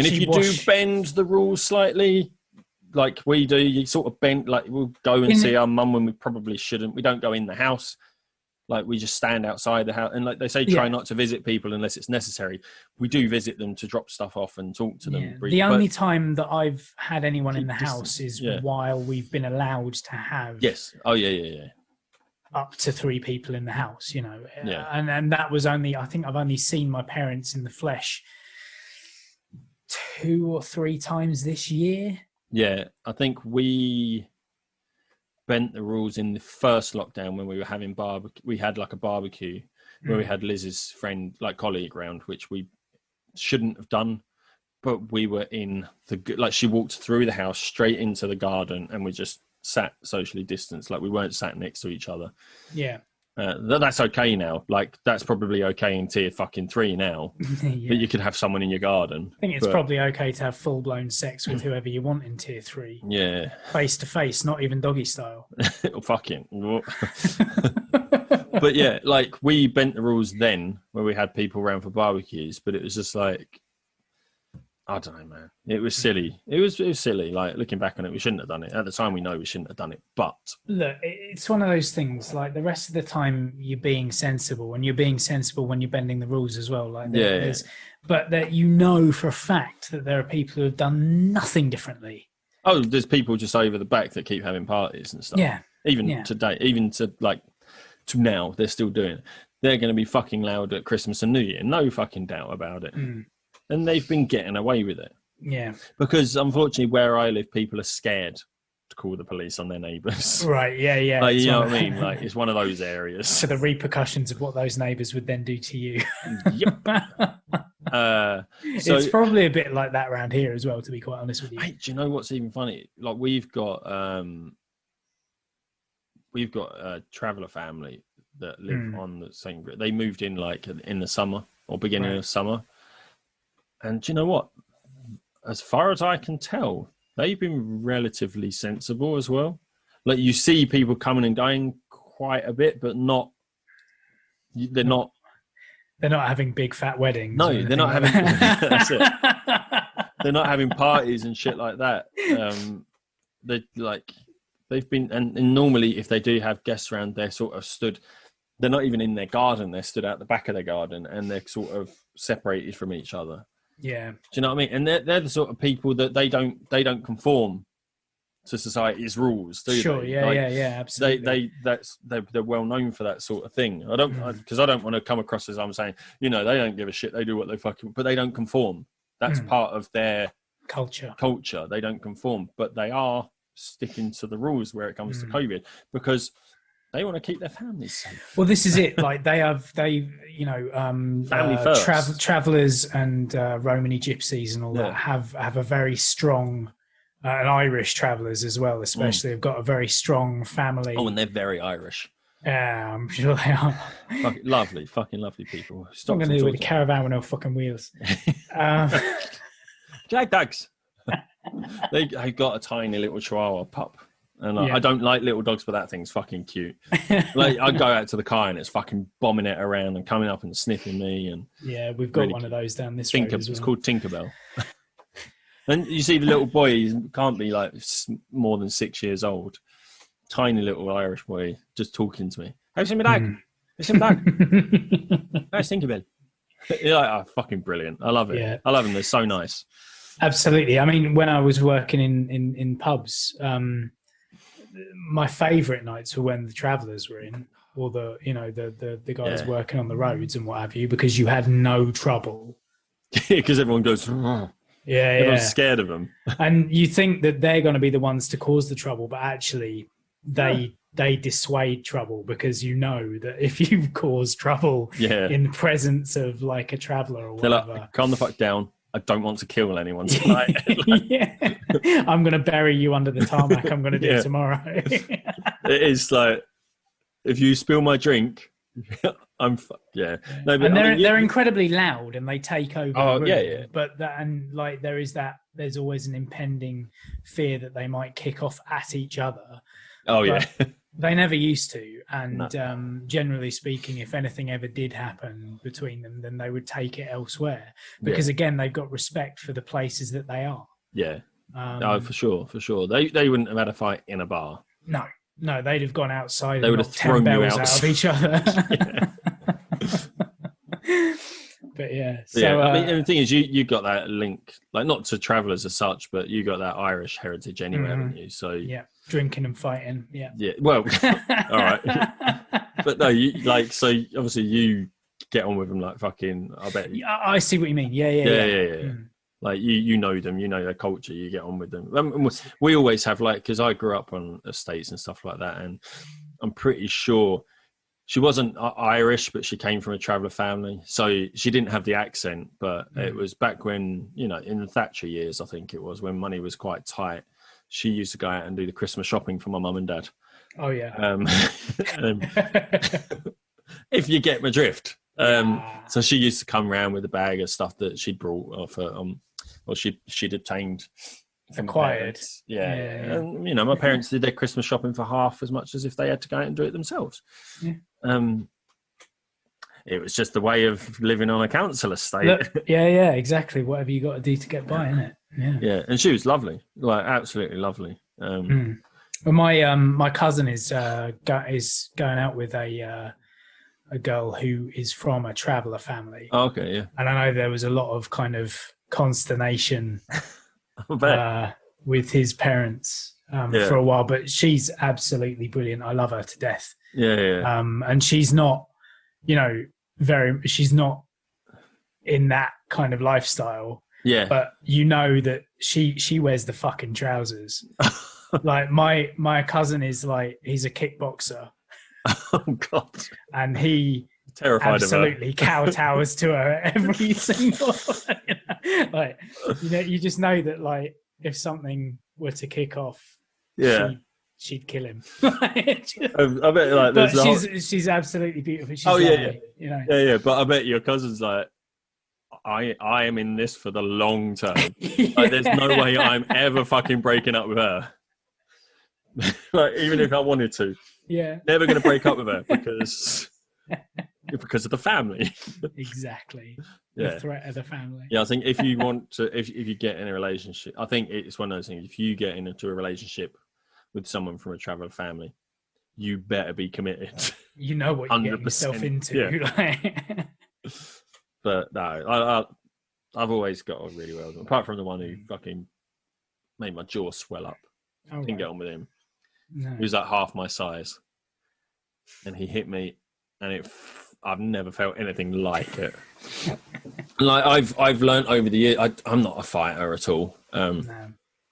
Speaker 2: if you do bend the rules slightly, like we do, you sort of bend, like we'll go and see our mum when we probably shouldn't. We don't go in the house. Like we just stand outside the house. And like they say, try not to visit people unless it's necessary. We do visit them to drop stuff off and talk to them.
Speaker 1: The only time that I've had anyone in the house is while we've been allowed to have...
Speaker 2: Yes. Oh, yeah.
Speaker 1: Up to 3 people in the house, you know. Yeah. And that was only... I think I've only seen my parents in the flesh 2 or 3 times this year.
Speaker 2: Yeah, I think we bent the rules in the first lockdown when we were having barbecue. We had like a barbecue where we had Liz's friend, like colleague round, which we shouldn't have done, but we were in like she walked through the house straight into the garden and we just sat socially distanced, like we weren't sat next to each other.
Speaker 1: Yeah.
Speaker 2: That's okay now. Like, that's probably okay in tier fucking 3 now.
Speaker 1: Yeah.
Speaker 2: But you could have someone in your garden.
Speaker 1: I think it's probably okay to have full-blown sex with whoever you want in tier 3.
Speaker 2: Yeah.
Speaker 1: Face to face, not even doggy style.
Speaker 2: Fucking. But yeah, like, we bent the rules then where we had people around for barbecues, but it was just like, I don't know, man. It was silly. It was silly. Like, looking back on it, we shouldn't have done it. At the time, we know we shouldn't have done it. But
Speaker 1: look, it's one of those things. Like, the rest of the time, you're being sensible, and you're being sensible when you're bending the rules as well. Like, but that you know for a fact that there are people who have done nothing differently.
Speaker 2: Oh, there's people just over the back that keep having parties and stuff.
Speaker 1: Yeah.
Speaker 2: Even today, even to now, they're still doing it. They're going to be fucking loud at Christmas and New Year. No fucking doubt about it. And they've been getting away with it.
Speaker 1: Yeah.
Speaker 2: Because unfortunately, where I live, people are scared to call the police on their neighbours.
Speaker 1: Right, yeah.
Speaker 2: Like, you know what I mean? Like, it's one of those areas.
Speaker 1: So the repercussions of what those neighbours would then do to you.
Speaker 2: Yep.
Speaker 1: It's probably a bit like that around here as well, to be quite honest with you.
Speaker 2: Mate, do you know what's even funny? Like, we've got a traveller family that live on the same grid. They moved in like in the summer or beginning of summer. And do you know what? As far as I can tell, they've been relatively sensible as well. Like, you see people coming and going quite a bit, but not. They're not having big fat weddings. No, they're not having. That's it. They're not having parties and shit like that. They've been, and normally if they do have guests around, they're sort of stood. They're not even in their garden. They're stood out the back of their garden, and they're sort of separated from each other. Yeah. Do you know what I mean? And they're the sort of people that they don't conform to society's rules, do
Speaker 1: sure,
Speaker 2: they?
Speaker 1: Yeah, absolutely.
Speaker 2: They're well known for that sort of thing. I don't want to come across as I'm saying, they don't give a shit. They do what they but they don't conform. That's part of their culture. They don't conform, but they are sticking to the rules where it comes to COVID, because they want to keep their families safe.
Speaker 1: Well, this is it. Like, family first. Travelers and Romany gypsies and all that have a very strong, and Irish travelers as well, especially, have got a very strong family.
Speaker 2: Oh, and they're very Irish.
Speaker 1: Yeah, I'm sure they are.
Speaker 2: Fucking lovely people.
Speaker 1: What I'm going to do with a caravan with no fucking wheels.
Speaker 2: Jag dogs. They got a tiny little Chihuahua pup. And I don't like little dogs, but that thing's fucking cute. Like, I go out to the car and it's fucking bombing it around and coming up and sniffing me. And
Speaker 1: yeah, we've got one of those down this road as well.
Speaker 2: It's called Tinkerbell. And you see the little boy, he can't be like more than 6 years old. Tiny little Irish boy just talking to me. How's my dog? How's my dog? How's Tinkerbell? Yeah, fucking brilliant. I love it. Yeah. I love them. They're so nice.
Speaker 1: Absolutely. I mean, when I was working in pubs, my favourite nights were when the travellers were in, or the guys working on the roads and what have you, because you had no trouble.
Speaker 2: Because everyone goes, everyone's scared of them.
Speaker 1: And you think that they're going to be the ones to cause the trouble, but actually they dissuade trouble, because you know that if you cause trouble in the presence of like a traveller or whatever,
Speaker 2: like, calm the fuck down. I don't want to kill anyone tonight.
Speaker 1: I'm going to bury you under the tarmac. I'm going to do it tomorrow.
Speaker 2: It is like, if you spill my drink, I'm No, but
Speaker 1: and they're incredibly loud and they take over.
Speaker 2: Oh,
Speaker 1: the room,
Speaker 2: yeah.
Speaker 1: But there's always an impending fear that they might kick off at each other.
Speaker 2: Oh,
Speaker 1: but they never used to. And generally speaking, if anything ever did happen between them, then they would take it elsewhere. Because, again, they've got respect for the places that they are. Yeah.
Speaker 2: For sure. They wouldn't have had a fight in a bar.
Speaker 1: No, they'd have gone outside
Speaker 2: they
Speaker 1: and
Speaker 2: would have thrown you out
Speaker 1: of each other. But
Speaker 2: I mean, and the thing is, you got that link, like, not to travellers as such, but you got that Irish heritage anyway, haven't you? So
Speaker 1: drinking and fighting,
Speaker 2: well, all right. But no, so obviously you get on with them like fucking, I bet.
Speaker 1: I see what you mean. Yeah.
Speaker 2: Like, you know them, you know their culture, you get on with them. We always have, like, because I grew up on estates and stuff like that, and I'm pretty sure she wasn't Irish, but she came from a traveller family. So she didn't have the accent, but it was back when, in the Thatcher years, I think it was, when money was quite tight. She used to go out and do the Christmas shopping for my mum and dad.
Speaker 1: Oh, yeah.
Speaker 2: if you get my drift.
Speaker 1: Yeah.
Speaker 2: So she used to come around with a bag of stuff that she'd brought off her, or she'd obtained from
Speaker 1: Acquired.
Speaker 2: Yeah.
Speaker 1: Yeah.
Speaker 2: And, you know, my parents did their Christmas shopping for half as much as if they had to go out and do it themselves.
Speaker 1: Yeah.
Speaker 2: It was just the way of living on a council estate.
Speaker 1: Yeah, exactly. Whatever you got to do to get by, innit?
Speaker 2: Yeah, and she was lovely, like absolutely lovely.
Speaker 1: Well, my cousin is going out with a girl who is from a traveller family.
Speaker 2: Oh, okay, yeah.
Speaker 1: And I know there was a lot of kind of consternation with his parents for a while, but she's absolutely brilliant. I love her to death.
Speaker 2: Yeah.
Speaker 1: And she's not, you know, she's not in that kind of lifestyle.
Speaker 2: Yeah.
Speaker 1: But you know that she wears the fucking trousers. Like my cousin is like, he's a kickboxer.
Speaker 2: Oh God.
Speaker 1: And he
Speaker 2: terrified
Speaker 1: absolutely
Speaker 2: of her.
Speaker 1: kowtows to her every single like, you know, you just know that like if something were to kick off, she'd kill him.
Speaker 2: I bet like
Speaker 1: but she's absolutely beautiful. She's lovely, you know.
Speaker 2: Yeah. But I bet your cousin's like, I am in this for the long term. Like, there's no way I'm ever fucking breaking up with her. Like, even if I wanted to.
Speaker 1: Yeah.
Speaker 2: Never going to break up with her because of the family.
Speaker 1: Exactly.
Speaker 2: Yeah.
Speaker 1: The threat of the family.
Speaker 2: Yeah, I think if you want to, if you get in a relationship, I think it's one of those things. If you get into a relationship with someone from a traveller family, you better be committed.
Speaker 1: You know what you're getting yourself into.
Speaker 2: Yeah. But no, I've always got on really well with him. Apart from the one who fucking made my jaw swell up. Didn't get on with him.
Speaker 1: No.
Speaker 2: He was like half my size, and he hit me, and I've never felt anything like it. Like I've learned over the years, I'm not a fighter at all.
Speaker 1: No.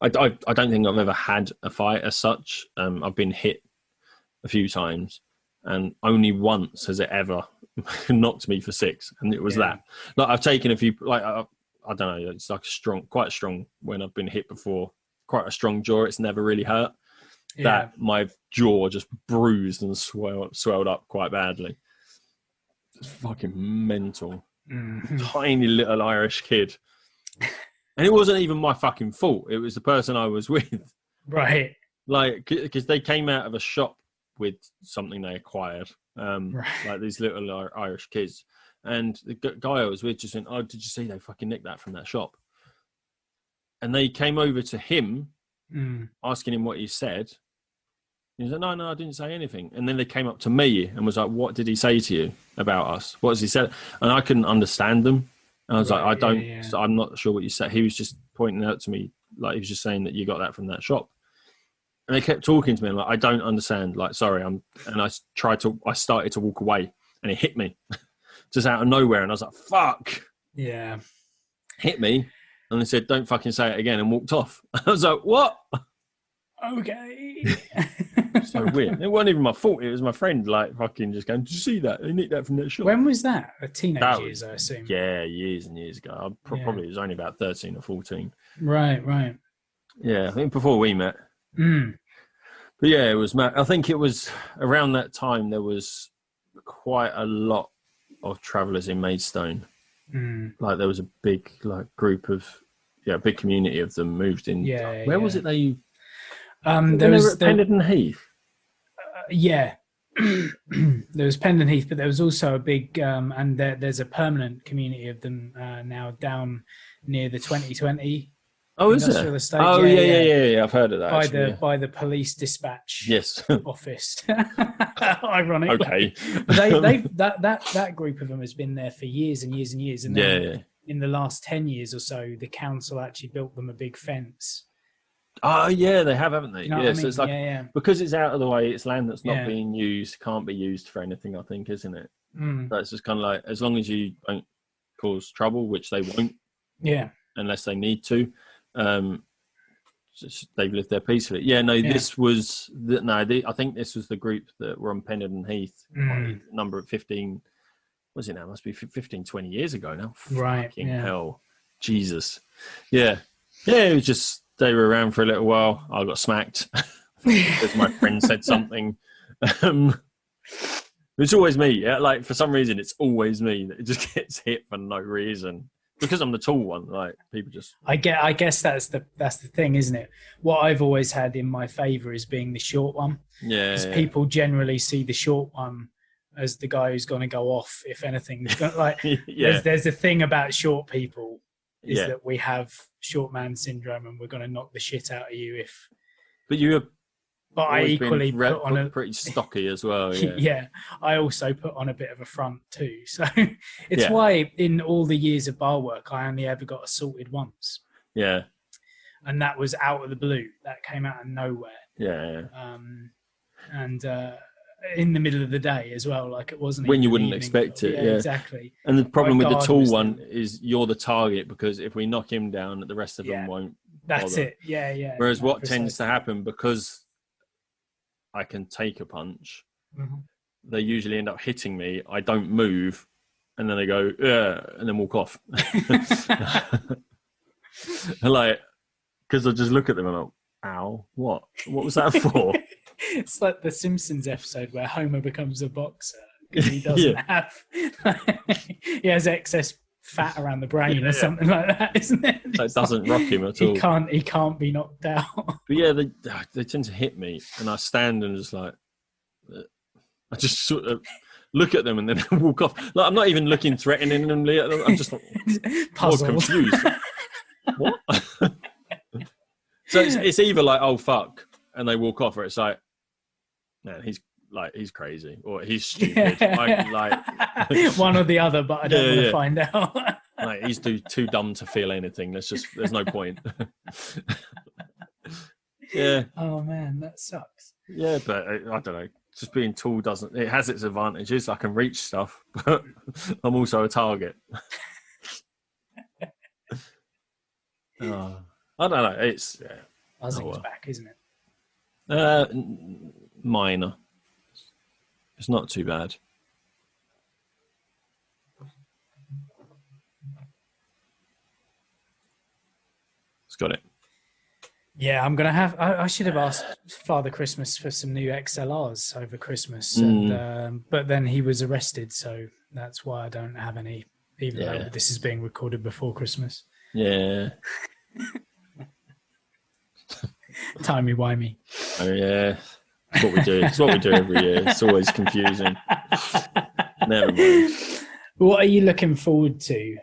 Speaker 2: I don't think I've ever had a fight as such. I've been hit a few times, and only once has it ever knocked me for 6, and it was that. Like I've taken a few, like I don't know, it's like quite strong when I've been hit before. Quite a strong jaw. It's never really hurt. That my jaw just bruised and swelled up quite badly. It's fucking mental.
Speaker 1: Mm-hmm.
Speaker 2: Tiny little Irish kid. And it wasn't even my fucking fault. It was the person I was with.
Speaker 1: Right.
Speaker 2: Like, because they came out of a shop with something they acquired. Like these little Irish kids. And the guy I was with just went, oh, did you see they fucking nicked that from that shop? And they came over to him, asking him what he said. He was like, no, I didn't say anything. And then they came up to me and was like, what did he say to you about us? What has he said? And I couldn't understand them. And I was like, I'm not sure what you said. He was just pointing out to me, like he was just saying that you got that from that shop. And they kept talking to me. I'm like, I don't understand. Like, sorry. And I started to walk away, and it hit me just out of nowhere. And I was like, fuck.
Speaker 1: Yeah.
Speaker 2: Hit me. And they said, don't fucking say it again, and walked off. I was like, what?
Speaker 1: Okay.
Speaker 2: So weird. It wasn't even my fault. It was my friend, like, fucking just going, did you see that? They nicked that from that shop.
Speaker 1: When was that? Teenage years, I assume.
Speaker 2: Yeah, years and years ago. I probably was only about 13 or 14.
Speaker 1: Right.
Speaker 2: Yeah, I think before we met.
Speaker 1: Mm.
Speaker 2: But yeah, it was, I think it was around that time there was quite a lot of travellers in Maidstone. Like there was a big big community of them moved in. Where was it they? There was Pendleton Heath.
Speaker 1: There was Pendleton Heath, but there was also a big and there's a permanent community of them now down near the 2020.
Speaker 2: Oh, is it?
Speaker 1: Estate.
Speaker 2: Oh, yeah. I've heard of that.
Speaker 1: By the police dispatch.
Speaker 2: Yes.
Speaker 1: Office. Ironically.
Speaker 2: Okay.
Speaker 1: But that group of them has been there for years and years and years. And in the last 10 years or so, the council actually built them a big fence.
Speaker 2: Oh, yeah, they have, haven't they?
Speaker 1: You know what I mean?
Speaker 2: So it's like, because it's out of the way, it's land that's not being used, can't be used for anything, I think, isn't it? So it's just kind of like, as long as you don't cause trouble, which they won't. Yeah. Unless they need to. They've lived there peacefully. This was I think this was the group that were on Pendleton Heath. Number of 15. Was it now? Must be 15, 20 years ago now.
Speaker 1: Right.
Speaker 2: Fucking hell, Jesus. Yeah. It was just they were around for a little while. I got smacked because my friend said something. It's always me. Yeah, like for some reason, it's always me that just gets hit for no reason because I'm the tall one. Like people just.
Speaker 1: I guess that's the thing, isn't it? What I've always had in my favour is being the short one.
Speaker 2: Yeah.
Speaker 1: Because people generally see the short one as the guy who's going to go off, if anything. Like, there's a thing about short people is that we have short man syndrome, and we're going to knock the shit out of you if.
Speaker 2: But you have.
Speaker 1: But I equally put on a
Speaker 2: pretty stocky as well. Yeah.
Speaker 1: Yeah, I also put on a bit of a front too. So it's why in all the years of bar work, I only ever got assaulted once.
Speaker 2: Yeah.
Speaker 1: And that was out of the blue. That came out of nowhere.
Speaker 2: Yeah.
Speaker 1: And in the middle of the day as well. Like it wasn't
Speaker 2: when you wouldn't expect it. Yeah,
Speaker 1: exactly.
Speaker 2: And the problem with the tall one is you're the target, because if we knock him down, the rest of them won't.
Speaker 1: That's
Speaker 2: bother.
Speaker 1: it. Yeah.
Speaker 2: Whereas what tends to happen, because I can take a punch, they usually end up hitting me. I don't move, and then they go, and then walk off. Like, because I just look at them and I'm like, ow, what was that for?
Speaker 1: It's like the Simpsons episode where Homer becomes a boxer because he doesn't have, he has excess fat around the brain or something like that, isn't it?
Speaker 2: So it doesn't rock him at all.
Speaker 1: He can't be knocked out.
Speaker 2: But yeah, they tend to hit me, and I stand and just like, I just sort of look at them and then walk off. Like, I'm not even looking threateningly at them. I'm just like, more confused. What? So it's either like, oh fuck, and they walk off, or it's like, man, he's crazy, or he's stupid.
Speaker 1: One or the other, but I don't want to find out.
Speaker 2: Like, he's too dumb to feel anything. There's no point. Yeah.
Speaker 1: Oh man, that sucks.
Speaker 2: Yeah, but I don't know. Just being tall it has its advantages. I can reach stuff, but I'm also a target. I don't know. It's
Speaker 1: Buzzing's back, isn't it?
Speaker 2: Minor. It's not too bad. It's got it.
Speaker 1: Yeah, I'm gonna have. I should have asked Father Christmas for some new XLRs over Christmas, and but then he was arrested, so that's why I don't have any. Even though this is being recorded before Christmas.
Speaker 2: Yeah.
Speaker 1: Timey-wimey.
Speaker 2: Oh yeah, it's what we do. It's what we do every year. It's always confusing. Never mind.
Speaker 1: What are you looking forward to?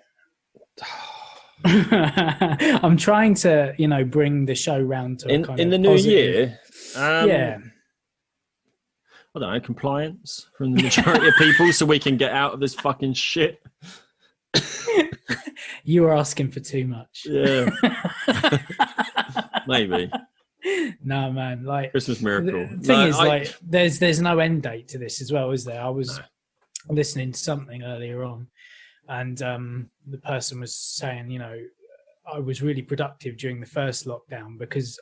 Speaker 1: I'm trying to, bring the show round to
Speaker 2: in the new year.
Speaker 1: Yeah.
Speaker 2: I don't know, compliance from the majority of people, so we can get out of this fucking shit.
Speaker 1: You were asking for too much.
Speaker 2: Yeah. Maybe.
Speaker 1: No, man. Like
Speaker 2: Christmas miracle.
Speaker 1: The thing is, there's no end date to this as well, is there? I was listening to something earlier on, and the person was saying, I was really productive during the first lockdown because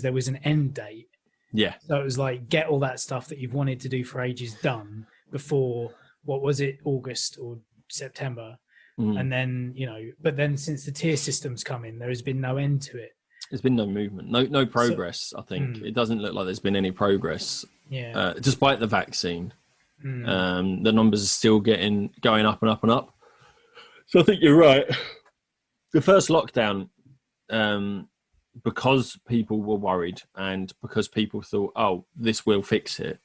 Speaker 1: there was an end date.
Speaker 2: Yeah.
Speaker 1: So it was like, get all that stuff that you've wanted to do for ages done before, what was it, August or September? And then, but then since the tier system's come in, there has been no end to it.
Speaker 2: There's been no movement, no progress. I think it doesn't look like there's been any progress.
Speaker 1: Yeah.
Speaker 2: Despite the vaccine, the numbers are still going up and up and up. So I think you're right. The first lockdown, because people were worried and because people thought, oh, this will fix it,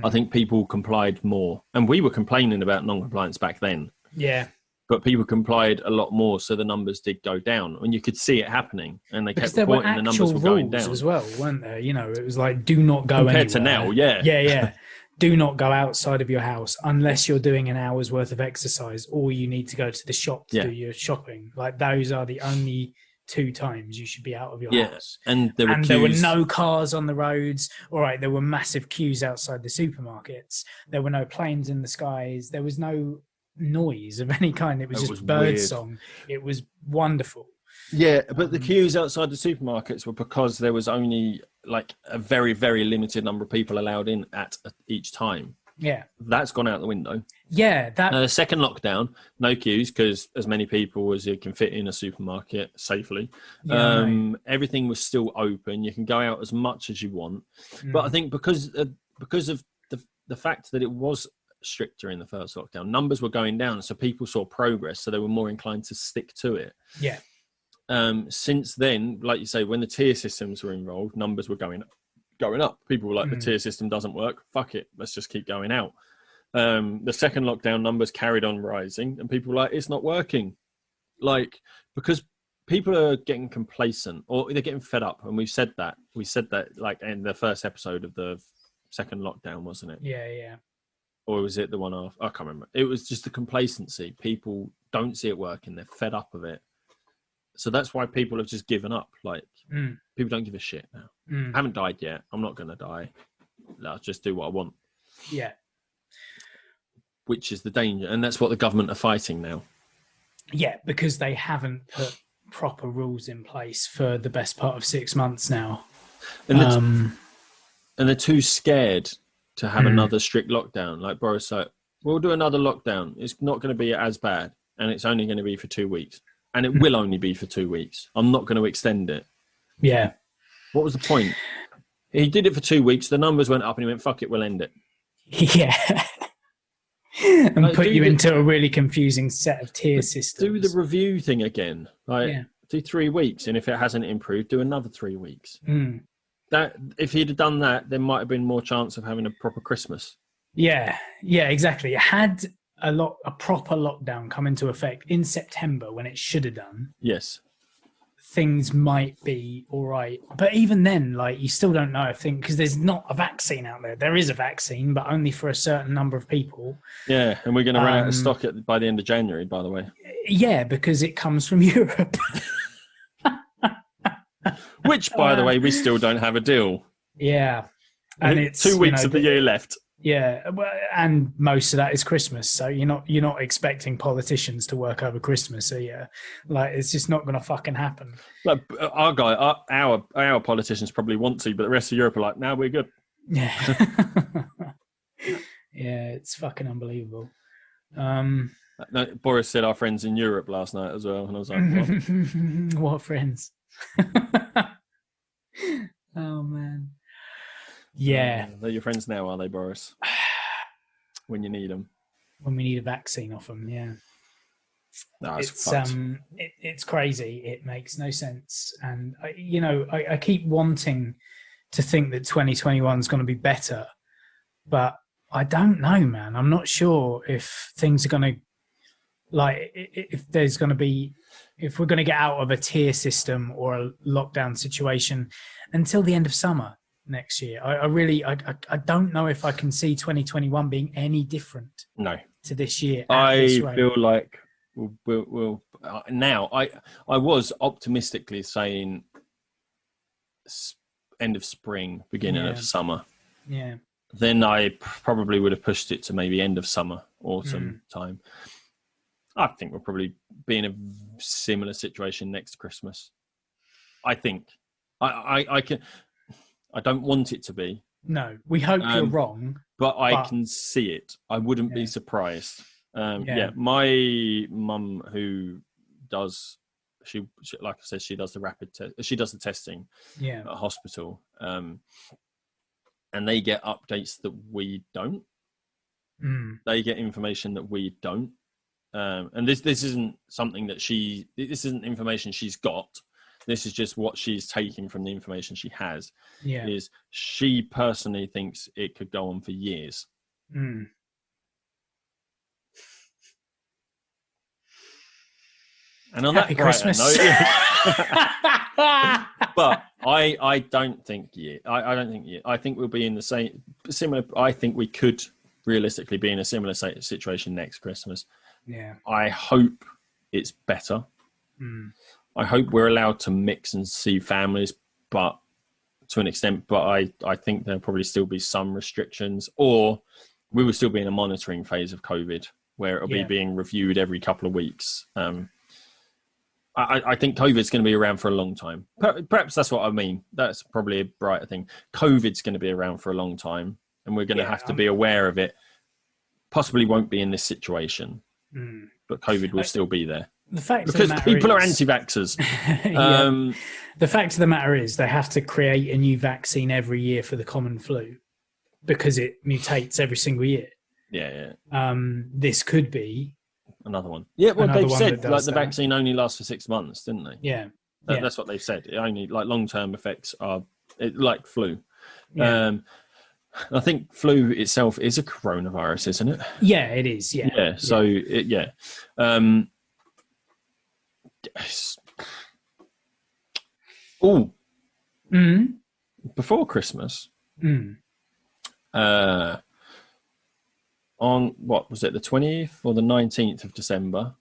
Speaker 2: I think people complied more. And we were complaining about non-compliance back then.
Speaker 1: Yeah.
Speaker 2: But people complied a lot more, so the numbers did go down, and you could see it happening. And they kept reporting the numbers were going down
Speaker 1: as well, weren't there? It was like, do not go
Speaker 2: compared
Speaker 1: anywhere.
Speaker 2: to now. Yeah.
Speaker 1: Do not go outside of your house unless you're doing an hour's worth of exercise, or you need to go to the shop to do your shopping. Like, those are the only 2 times you should be out of your house.
Speaker 2: And there
Speaker 1: were no cars on the roads. All right, there were massive queues outside the supermarkets. There were no planes in the skies. There was no noise of any kind. It was just bird song. It was wonderful.
Speaker 2: Yeah, but the queues outside the supermarkets were because there was only like a very, very limited number of people allowed in at each time.
Speaker 1: Yeah.
Speaker 2: That's gone out the window.
Speaker 1: Yeah.
Speaker 2: The second lockdown, no queues, because as many people as you can fit in a supermarket safely. Yeah, everything was still open. You can go out as much as you want. But I think because of the fact that it was stricter in the first lockdown. Numbers were going down, so people saw progress, so they were more inclined to stick to it.
Speaker 1: Yeah.
Speaker 2: Since then, like you say, when the tier systems were involved, numbers were going up. People were like, the tier system doesn't work. Fuck it. Let's just keep going out. The second lockdown numbers carried on rising, and people were like, it's not working. Like, because people are getting complacent, or they're getting fed up. And we said that like in the first episode of the second lockdown, wasn't it?
Speaker 1: Yeah.
Speaker 2: Or was it the one after? I can't remember. It was just the complacency. People don't see it working. They're fed up of it. So that's why people have just given up. Like, people don't give a shit now. I haven't died yet. I'm not going to die. I'll just do what I want.
Speaker 1: Yeah.
Speaker 2: Which is the danger. And that's what the government are fighting now.
Speaker 1: Yeah, because they haven't put proper rules in place for the best part of 6 months now.
Speaker 2: And they're too scared to have another strict lockdown. Like Boris said, we'll do another lockdown. It's not going to be as bad. And it's only going to be for 2 weeks. And it will only be for 2 weeks. I'm not going to extend it.
Speaker 1: Yeah.
Speaker 2: What was the point? He did it for 2 weeks. The numbers went up and he went, fuck it, we'll end it.
Speaker 1: Yeah. And like, put you into a really confusing set of tier systems.
Speaker 2: Do the review thing again. Like, do 3 weeks. And if it hasn't improved, do another 3 weeks. That if he'd have done that, there might have been more chance of having a proper Christmas.
Speaker 1: Yeah, exactly. Had a proper lockdown come into effect in September when it should have done.
Speaker 2: Yes.
Speaker 1: Things might be all right. But even then, like, you still don't know, I think, because there's not a vaccine out there. There is a vaccine, but only for a certain number of people. Yeah,
Speaker 2: and we're going to run out of stock by the end of January, by the way.
Speaker 1: Yeah, because it comes from Europe.
Speaker 2: Which, by the way, we still don't have a deal.
Speaker 1: Yeah. And it's
Speaker 2: 2 weeks of the year left.
Speaker 1: Yeah, and most of that is Christmas, so you're not expecting politicians to work over Christmas. So yeah, like, it's just not going to fucking happen.
Speaker 2: Like, our politicians probably want to, but the rest of Europe are like, "No, we're good."
Speaker 1: Yeah, yeah, it's fucking unbelievable.
Speaker 2: No, Boris said our friends in Europe last night as well, and I was like,
Speaker 1: "What friends?" Oh man. Yeah.
Speaker 2: They're your friends now, are they, Boris? When you need them.
Speaker 1: When we need a vaccine off them, yeah.
Speaker 2: No,
Speaker 1: it's crazy. It makes no sense. And, I keep wanting to think that 2021 is going to be better. But I don't know, man. I'm not sure if things are going to, like, if we're going to get out of a tier system or a lockdown situation until the end of summer next year. I don't know if I can see 2021 being any different.
Speaker 2: No,
Speaker 1: to this year.
Speaker 2: I feel like we'll now. I was optimistically saying end of spring, beginning of summer.
Speaker 1: Yeah.
Speaker 2: Then I probably would have pushed it to maybe end of summer, autumn time. I think we'll probably be in a similar situation next Christmas. I think. I can. I don't want it to be.
Speaker 1: No, we hope you're wrong.
Speaker 2: But I can see it. I wouldn't be surprised. My mum, who does, she like I said, she does the rapid test. She does the testing at a hospital, and they get updates that we don't. They get information that we don't, and this isn't something that this isn't information she's got. This is just what she's taking from the information she has. Yeah. Is she personally thinks it could go on for years. And on
Speaker 1: Happy
Speaker 2: that
Speaker 1: Christmas.
Speaker 2: But I don't think yet. I don't think yet. I think we'll be in the similar. I think we could realistically be in a similar situation next Christmas.
Speaker 1: Yeah.
Speaker 2: I hope it's better. I hope we're allowed to mix and see families, but to an extent. But I think there'll probably still be some restrictions, or we will still be in a monitoring phase of COVID, where it'll be being reviewed every couple of weeks. I think COVID's going to be around for a long time. Perhaps that's what I mean. That's probably a brighter thing. COVID's going to be around for a long time, and we're going to have to be aware of it. Possibly won't be in this situation, but COVID will still be there.
Speaker 1: The fact
Speaker 2: because
Speaker 1: of the
Speaker 2: people
Speaker 1: matter
Speaker 2: are anti-vaxxers.
Speaker 1: The fact of the matter is they have to create a new vaccine every year for the common flu because it mutates every single year.
Speaker 2: Yeah.
Speaker 1: This could be
Speaker 2: Another one. Yeah, well,
Speaker 1: Another
Speaker 2: they've
Speaker 1: one
Speaker 2: said
Speaker 1: that
Speaker 2: like
Speaker 1: does
Speaker 2: the
Speaker 1: that.
Speaker 2: vaccine only lasts for 6 months, didn't they?
Speaker 1: Yeah.
Speaker 2: That's what they've said. It only like long-term effects are like flu.
Speaker 1: Yeah.
Speaker 2: I think flu itself is a coronavirus, isn't it?
Speaker 1: Yeah, it is. Yeah.
Speaker 2: Yeah. So before Christmas, on what was it, the 20th or the 19th of December,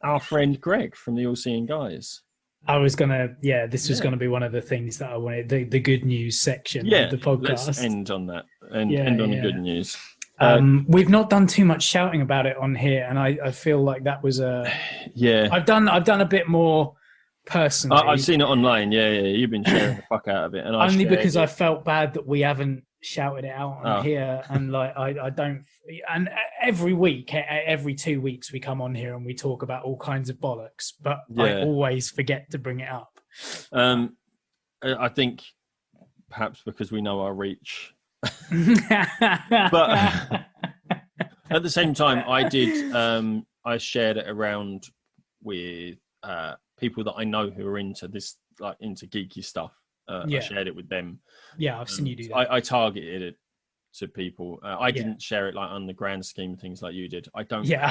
Speaker 2: our friend Greg from the All Seeing Guys.
Speaker 1: I was gonna, this was gonna be one of the things that I wanted, the good news section of the podcast.
Speaker 2: Let's end on that and end on the good news.
Speaker 1: We've not done too much shouting about it on here, and I feel like that was I've done a bit more personally.
Speaker 2: I've seen it online. Yeah. You've been sharing the fuck out of it, and
Speaker 1: only because I felt bad that we haven't shouted it out on here, and like I don't. And every week, every 2 weeks, we come on here and we talk about all kinds of bollocks, but I always forget to bring it up.
Speaker 2: I think perhaps because we know our reach. But at the same time, I shared it around with people that I know who are into this, like into geeky stuff. I shared it with them.
Speaker 1: Yeah, I've seen you do that.
Speaker 2: I targeted it to people. I didn't share it like on the grand scheme of things like you did. I don't.
Speaker 1: Yeah,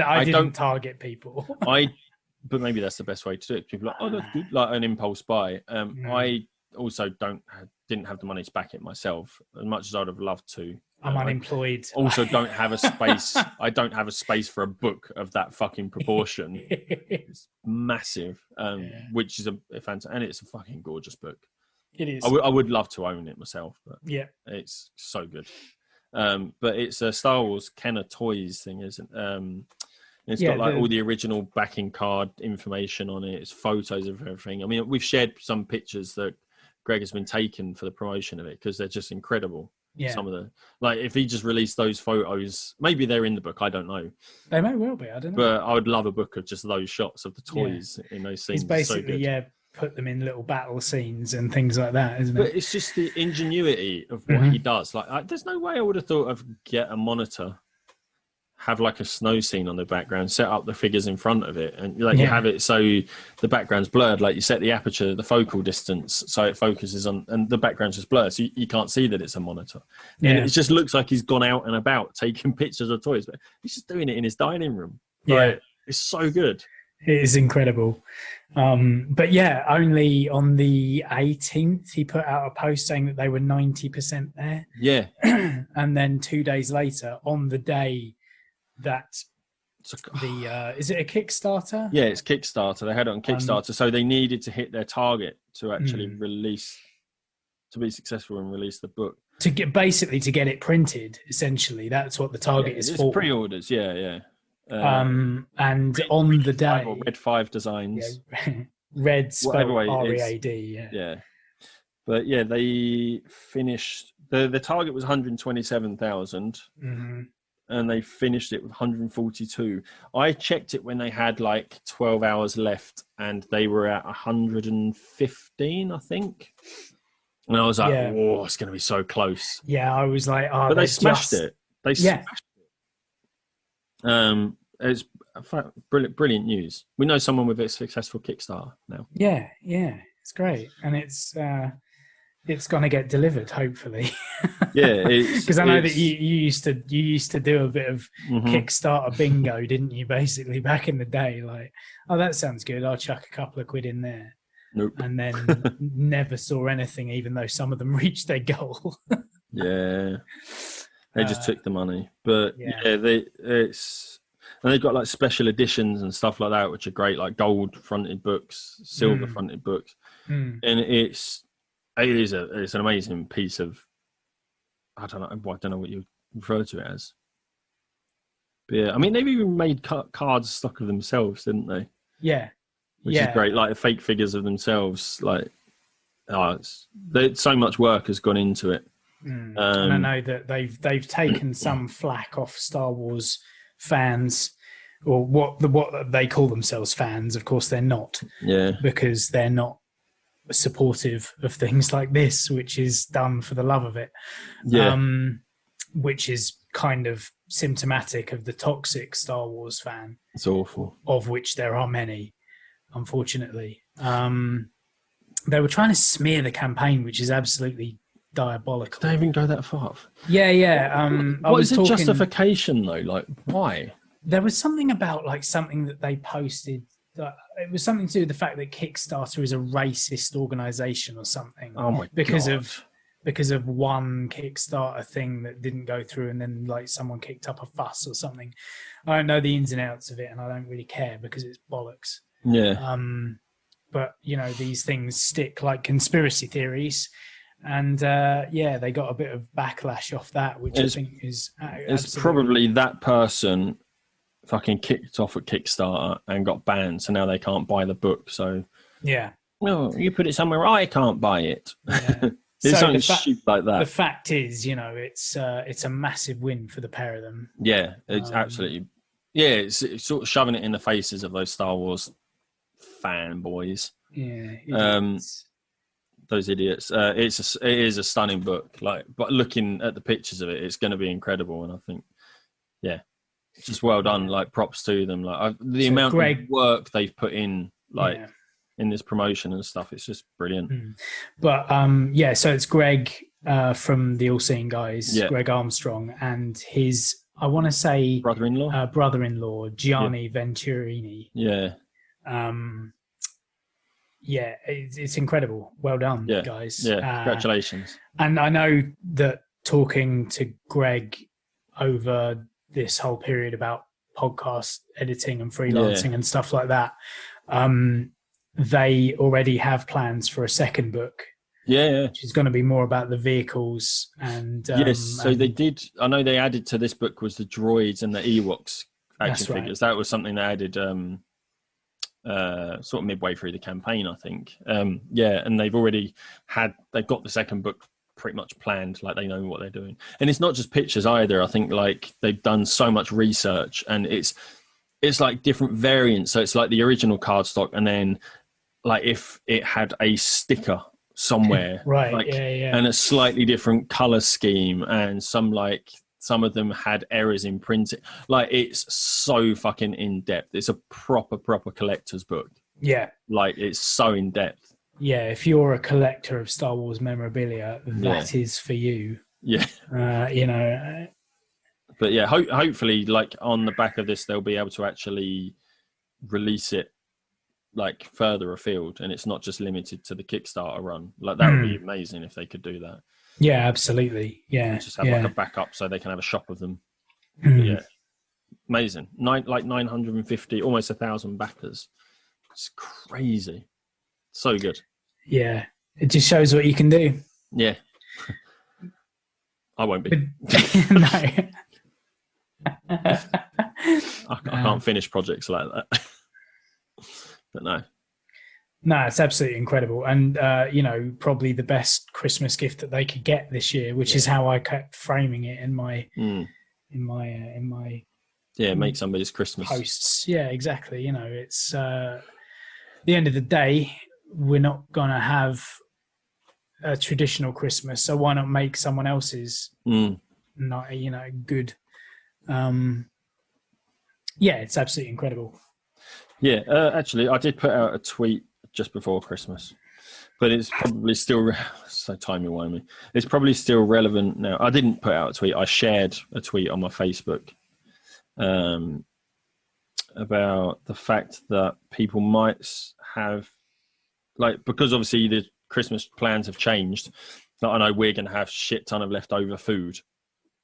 Speaker 1: I didn't target people.
Speaker 2: But maybe that's the best way to do it. People are like, oh, that's good, like an impulse buy. I also didn't have the money to back it myself as much as I'd have loved to.
Speaker 1: I'm unemployed.
Speaker 2: Also, don't have a space. I don't have a space for a book of that fucking proportion. It's massive, which is a fantastic, and it's a fucking gorgeous book.
Speaker 1: It is.
Speaker 2: I would love to own it myself, but it's so good. But it's a Star Wars Kenner Toys thing, isn't it? It's got like all the original backing card information on it. It's photos of everything. I mean, we've shared some pictures that Greg has been taken for the promotion of it because they're just incredible. Yeah. Some of the, like, if he just released those photos, maybe they're in the book. I don't know.
Speaker 1: They may well be. I don't know.
Speaker 2: But I would love a book of just those shots of the toys in those scenes.
Speaker 1: It's basically, put them in little battle scenes and things like that, isn't it?
Speaker 2: But it's just the ingenuity of what he does. Like, there's no way I would have thought of get a monitor, have like a snow scene on the background, set up the figures in front of it, and you have it so the background's blurred. Like you set the aperture, the focal distance, so it focuses on, and the background's just blurred, so you can't see that it's a monitor. And it just looks like he's gone out and about taking pictures of toys, but he's just doing it in his dining room. Like, it's so good.
Speaker 1: It is incredible. But only on the 18th, he put out a post saying that they were 90% there.
Speaker 2: Yeah.
Speaker 1: And then 2 days later, on the day that is it a Kickstarter? Yeah,
Speaker 2: it's Kickstarter. They had it on Kickstarter, so they needed to hit their target to actually release, to be successful and release the book.
Speaker 1: To get it printed, essentially. That's what the target is for.
Speaker 2: It's pre-orders,
Speaker 1: and on the day,
Speaker 2: Red 5 Designs,
Speaker 1: Red spelled READ,
Speaker 2: But they finished. The target was 127,000, and they finished it with 142. I checked it when they had like 12 hours left, and they were at 115, I think. And I was like, "Oh, it's going to be so close."
Speaker 1: Yeah, I was like, "Oh!"
Speaker 2: But they smashed it. They smashed it. It's brilliant news. We know someone with a successful Kickstarter now.
Speaker 1: Yeah, it's great, and it's going to get delivered, hopefully. Because I know that you used to do a bit of Kickstarter bingo, didn't you? Basically, back in the day, like, oh, that sounds good. I'll chuck a couple of quid in there.
Speaker 2: Nope.
Speaker 1: And then never saw anything, even though some of them reached their goal.
Speaker 2: They just took the money, but and they've got like special editions and stuff like that, which are great, like gold fronted books, silver fronted books, and it's an amazing piece of, I don't know what you refer to it as. But I mean, they've even made cards stock of themselves, didn't they?
Speaker 1: Yeah.
Speaker 2: Which is great, like the fake figures of themselves. Like, so much work has gone into it.
Speaker 1: And I know that they've taken some flack off Star Wars fans, or what they call themselves fans. Of course, they're not.
Speaker 2: Yeah.
Speaker 1: Because they're not supportive of things like this, which is done for the love of it.
Speaker 2: Yeah.
Speaker 1: Which is kind of symptomatic of the toxic Star Wars fan.
Speaker 2: It's awful.
Speaker 1: Of which there are many, unfortunately. They were trying to smear the campaign, which is absolutely diabolical.
Speaker 2: Don't even go that far.
Speaker 1: Yeah.
Speaker 2: What is the justification though? Like, why?
Speaker 1: There was something about like something that they posted. It was something to do with the fact that Kickstarter is a racist organization or something.
Speaker 2: Oh my
Speaker 1: God. Because of one Kickstarter thing that didn't go through, and then like someone kicked up a fuss or something. I don't know the ins and outs of it, and I don't really care because it's bollocks.
Speaker 2: Yeah.
Speaker 1: But you know, these things stick like conspiracy theories, and they got a bit of backlash off that, which I think is
Speaker 2: it's probably that person fucking kicked off at Kickstarter and got banned, so now they can't buy the book. So
Speaker 1: yeah,
Speaker 2: no, you put it somewhere I can't buy it.
Speaker 1: Yeah.
Speaker 2: It's something stupid like that.
Speaker 1: The fact is, you know, it's a massive win for the pair of them.
Speaker 2: Yeah, it's absolutely. Yeah, it's sort of shoving it in the faces of those Star Wars fanboys.
Speaker 1: Yeah,
Speaker 2: those idiots. It is a stunning book. Like, but looking at the pictures of it, it's going to be incredible. And I think, yeah, it's just well done. Like, props to them. Like the amount of work they've put in, like. Yeah. In this promotion and stuff, it's just brilliant.
Speaker 1: But so it's Greg from the All Seeing Guys, Greg Armstrong, and his, I want to say, brother-in-law Gianni Venturini. It's incredible. Well done, guys.
Speaker 2: Congratulations.
Speaker 1: And I know that talking to Greg over this whole period about podcast editing and freelancing and stuff like that, they already have plans for a second book. Which is going to be more about the vehicles and
Speaker 2: they did. I know they added to this book was the droids and the Ewoks action figures. That was something they added sort of midway through the campaign, I think. And they've got the second book pretty much planned. Like, they know what they're doing, and it's not just pictures either. I think like they've done so much research, and it's like different variants. So it's like the original cardstock, and then like if it had a sticker somewhere, and a slightly different color scheme, and some of them had errors in printing. Like, it's so fucking in depth. It's a proper collector's book. Like, it's so in depth.
Speaker 1: If you're a collector of Star Wars memorabilia, that is for you. You know.
Speaker 2: But yeah, hopefully, like, on the back of this, they'll be able to actually release it like further afield, and it's not just limited to the Kickstarter run. Like, that would be amazing if they could do that.
Speaker 1: Yeah, absolutely. Yeah,
Speaker 2: just have like a backup so they can have a shop of them. Yeah, amazing. 950, almost 1,000 backers. It's crazy. So good.
Speaker 1: Yeah, it just shows what you can do.
Speaker 2: Yeah. I won't be.
Speaker 1: No.
Speaker 2: I can't finish projects like that. But no,
Speaker 1: it's absolutely incredible, and probably the best Christmas gift that they could get this year, which is how I kept framing it in my
Speaker 2: make somebody's Christmas
Speaker 1: posts. Yeah, exactly. You know, it's the end of the day, we're not gonna have a traditional Christmas, so why not make someone else's not good? It's absolutely incredible.
Speaker 2: Actually, I did put out a tweet just before Christmas, but it's probably still so timey-wimey. It's probably still relevant now. I didn't put out a tweet. I shared a tweet on my Facebook about the fact that people might have, like, because obviously the Christmas plans have changed. Like, I know we're going to have shit ton of leftover food,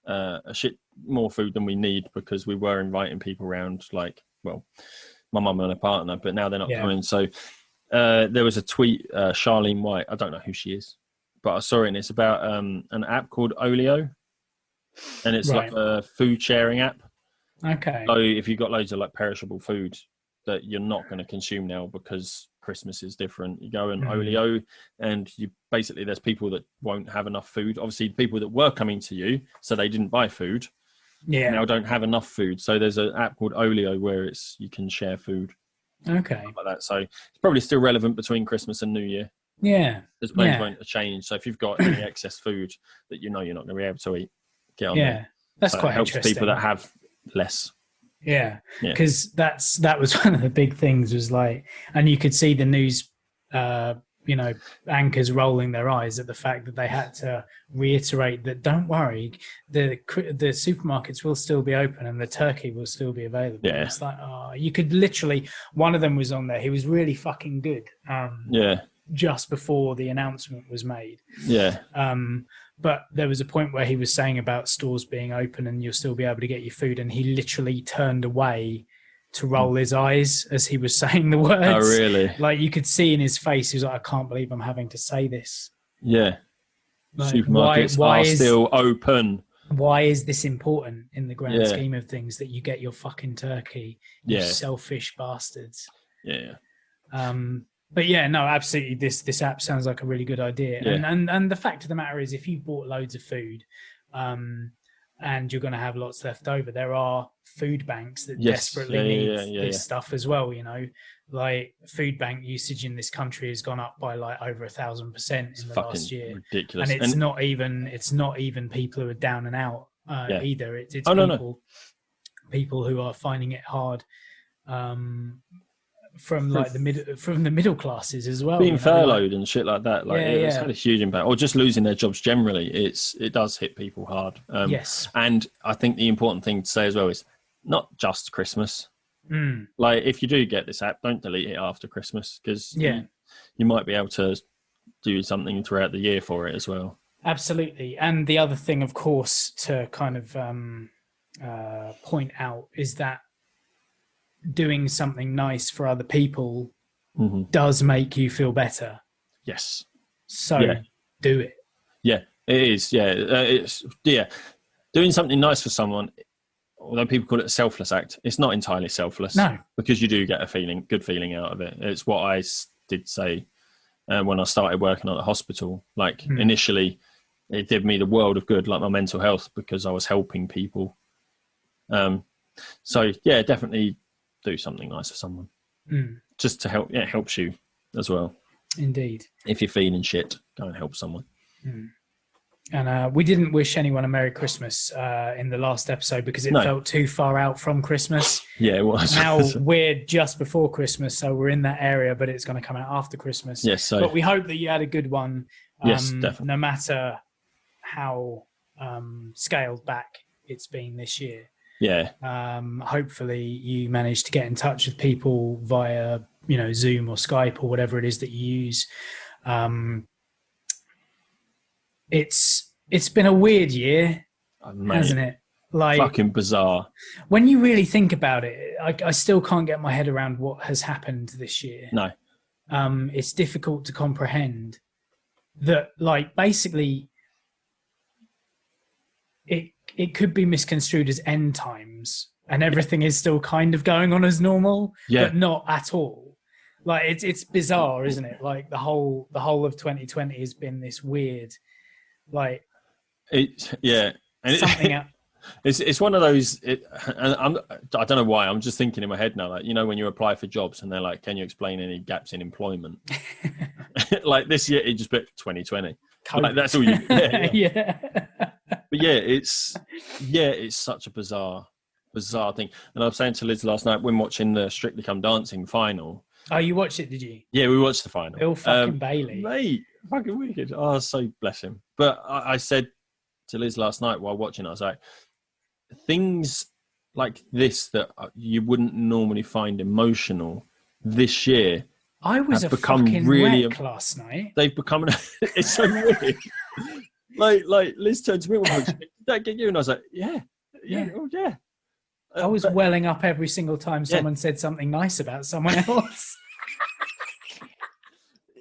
Speaker 2: a shit more food than we need, because we were inviting people around, like, well, my mum and her partner, but now they're not coming. So there was a tweet, Charlene White, I don't know who she is, but I saw it, and it's about an app called Olio, and it's like a food sharing app.
Speaker 1: Okay.
Speaker 2: So if you've got loads of like perishable food that you're not going to consume now because Christmas is different, you go and Olio, and you basically, there's people that won't have enough food. Obviously, people that were coming to you, so they didn't buy food, now don't have enough food. So there's an app called Olio where you can share food.
Speaker 1: Okay.
Speaker 2: Like that. So it's probably still relevant between Christmas and New Year.
Speaker 1: Yeah.
Speaker 2: There's plans won't change. So if you've got any excess food that you're not going to be able to eat, get on there.
Speaker 1: That's
Speaker 2: So
Speaker 1: quite
Speaker 2: it helps
Speaker 1: interesting.
Speaker 2: people that have less.
Speaker 1: Yeah,
Speaker 2: Yeah.
Speaker 1: because that was one of the big things, was like, and you could see the news, anchors rolling their eyes at the fact that they had to reiterate that, don't worry, the supermarkets will still be open and the turkey will still be available.
Speaker 2: Yeah.
Speaker 1: It's like, you could literally, one of them was on there. He was really fucking good. Just before the announcement was made.
Speaker 2: Yeah.
Speaker 1: But there was a point where he was saying about stores being open and you'll still be able to get your food, and he literally turned away to roll his eyes as he was saying the words.
Speaker 2: Oh, really?
Speaker 1: Like, you could see in his face, he was like, I can't believe I'm having to say this.
Speaker 2: Yeah.
Speaker 1: Like,
Speaker 2: Supermarkets are still open.
Speaker 1: Why is this important in the grand scheme of things, that you get your fucking turkey, you selfish bastards?
Speaker 2: Yeah.
Speaker 1: But yeah, no, absolutely. This app sounds like a really good idea.
Speaker 2: Yeah.
Speaker 1: And the fact of the matter is, if you bought loads of food, and you're going to have lots left over, there are food banks that desperately need this stuff as well. Like, food bank usage in this country has gone up by like over 1,000% in the last year.
Speaker 2: Ridiculous.
Speaker 1: And it's not even people who are down and out either. It's people who are finding it hard. From like the middle classes as well,
Speaker 2: being furloughed and shit like that, it's had a huge impact, or just losing their jobs generally. It does hit people hard.
Speaker 1: Yes,
Speaker 2: and I think the important thing to say as well is not just Christmas. Like, if you do get this app, don't delete it after Christmas, because you might be able to do something throughout the year for it as well.
Speaker 1: Absolutely. And the other thing, of course, to kind of point out is that doing something nice for other people does make you feel better.
Speaker 2: Yes.
Speaker 1: So do it.
Speaker 2: Yeah, it is. Yeah, doing something nice for someone, although people call it a selfless act, it's not entirely selfless.
Speaker 1: No,
Speaker 2: because you do get a good feeling out of it. It's what I did say when I started working at the hospital. Like, initially, it did me the world of good, like my mental health, because I was helping people. So yeah, definitely do something nice for someone, just to help. Yeah, it helps you as well.
Speaker 1: Indeed.
Speaker 2: If you're feeling shit, go and help someone.
Speaker 1: And we didn't wish anyone a Merry Christmas in the last episode, because it felt too far out from Christmas. Yeah, it was. Now we're just before Christmas, so we're in that area, but it's going to come out after Christmas.
Speaker 2: Yes, so.
Speaker 1: But we hope that you had a good one.
Speaker 2: Yes, definitely.
Speaker 1: No matter how scaled back it's been this year. Yeah. Hopefully you managed to get in touch with people via, Zoom or Skype or whatever it is that you use. It's been a weird year, hasn't it? Like,
Speaker 2: fucking bizarre.
Speaker 1: When you really think about it, I still can't get my head around what has happened this year.
Speaker 2: No.
Speaker 1: It's difficult to comprehend that, like, basically it could be misconstrued as end times, and everything is still kind of going on as normal, but not at all. Like, it's bizarre, isn't it? Like, the whole of 2020 has been this weird, like, something.
Speaker 2: It's one of those. I don't know why. I'm just thinking in my head now, like, when you apply for jobs and they're like, "Can you explain any gaps in employment?" Like, this year, it just put 2020. Like, that's all you. Yeah. But it's such a bizarre thing. And I was saying to Liz last night when watching the Strictly Come Dancing final.
Speaker 1: Oh, you watched it, did you?
Speaker 2: Yeah, we watched the final.
Speaker 1: Bill fucking Bailey,
Speaker 2: mate, fucking wicked. Oh, so bless him. But I said to Liz last night while watching, I was like, things like this that you wouldn't normally find emotional this year.
Speaker 1: I was a fucking wreck last night.
Speaker 2: They've become. It's so weird. Like Liz turned to me and went, "Did that get you?" And I was like, "Yeah. Oh, yeah."
Speaker 1: I was welling up every single time someone said something nice about someone else.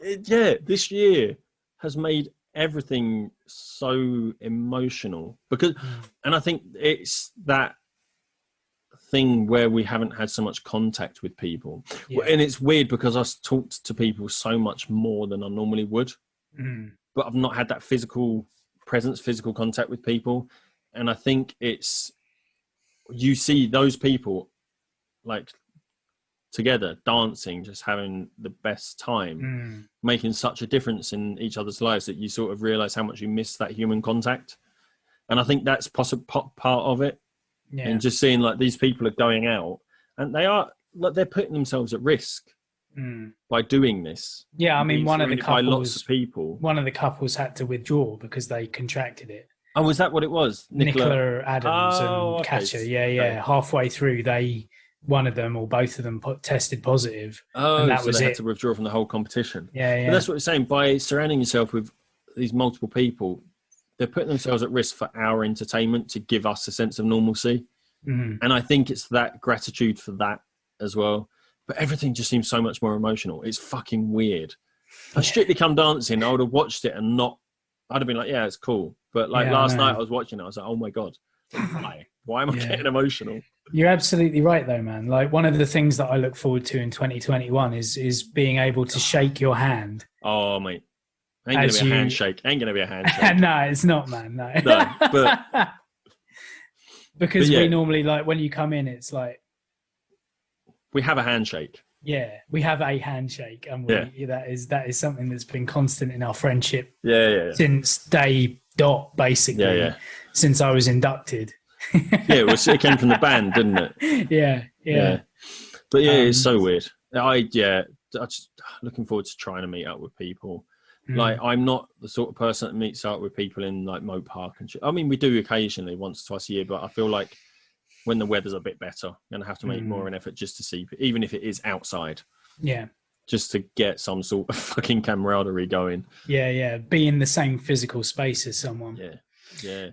Speaker 2: This year has made everything so emotional because, and I think it's that thing where we haven't had so much contact with people, and it's weird because I've talked to people so much more than I normally would, but I've not had that physical presence, physical contact with people, and I think it's. You see those people like together dancing, just having the best time, making such a difference in each other's lives that you sort of realize how much you miss that human contact. And I think that's part of it.
Speaker 1: Yeah.
Speaker 2: And just seeing like these people are going out and they're putting themselves at risk by doing this.
Speaker 1: Yeah, I mean,
Speaker 2: By lots of people.
Speaker 1: One of the couples had to withdraw because they contracted it.
Speaker 2: Oh, was that what it was?
Speaker 1: Nicola Adams and Katja. Yeah, yeah.
Speaker 2: Okay.
Speaker 1: Halfway through, one of them or both of them tested positive.
Speaker 2: Oh,
Speaker 1: and that
Speaker 2: so
Speaker 1: was
Speaker 2: they had
Speaker 1: it.
Speaker 2: to withdraw from the whole competition.
Speaker 1: Yeah, yeah.
Speaker 2: But that's what we're saying. By surrounding yourself with these multiple people, they're putting themselves at risk for our entertainment to give us a sense of normalcy.
Speaker 1: Mm.
Speaker 2: And I think it's that gratitude for that as well. But everything just seems so much more emotional. It's fucking weird. If Strictly Come Dancing, I would have watched it and I'd have been like, yeah, it's cool. But like last night I was watching it, I was like, oh my God, why am I getting emotional?
Speaker 1: You're absolutely right though, man. Like one of the things that I look forward to in 2021 is being able to shake your hand.
Speaker 2: Oh, mate. Ain't going to be a handshake.
Speaker 1: No, it's not, man. No.
Speaker 2: But
Speaker 1: because we normally, like, when you come in, it's like...
Speaker 2: We have a handshake.
Speaker 1: Yeah, we have a handshake. And that is something that's been constant in our friendship since day dot, basically, since I was inducted.
Speaker 2: It came from the band, didn't it?
Speaker 1: Yeah.
Speaker 2: But it's so weird. I'm just looking forward to trying to meet up with people. Like, I'm not the sort of person that meets up with people in like Moat Park and shit. I mean, we do occasionally, once or twice a year, but I feel like when the weather's a bit better, I'm going to have to make more of an effort just to see, even if it is outside. Yeah. Just to get some sort of fucking camaraderie going. Yeah.
Speaker 1: Be in the same physical space as someone.
Speaker 2: Yeah.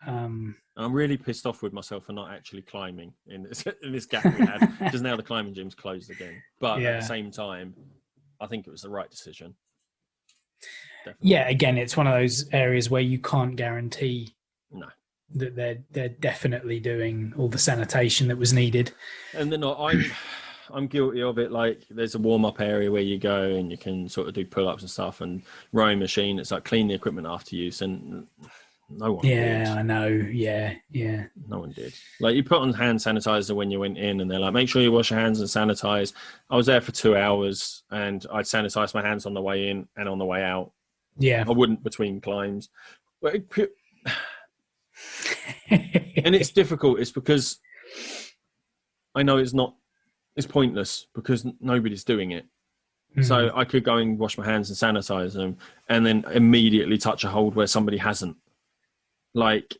Speaker 2: I'm really pissed off with myself for not actually climbing in this gap we had, because now the climbing gym's closed again. But at the same time, I think it was the right decision. Definitely. Yeah, again, it's one of those areas where you can't guarantee that they're definitely doing all the sanitation that was needed. And they're not. I'm guilty of it. Like, there's a warm-up area where you go and you can sort of do pull-ups and stuff, and rowing machine. It's like clean the equipment after use, and no one did. I know. Yeah. No one did. Like, you put on hand sanitizer when you went in, and they're like, make sure you wash your hands and sanitize. I was there for 2 hours, and I'd sanitize my hands on the way in and on the way out. Yeah. I wouldn't between climbs. But and it's difficult. It's because I know it's pointless because nobody's doing it. Mm-hmm. So I could go and wash my hands and sanitize them and then immediately touch a hold where somebody hasn't. Like,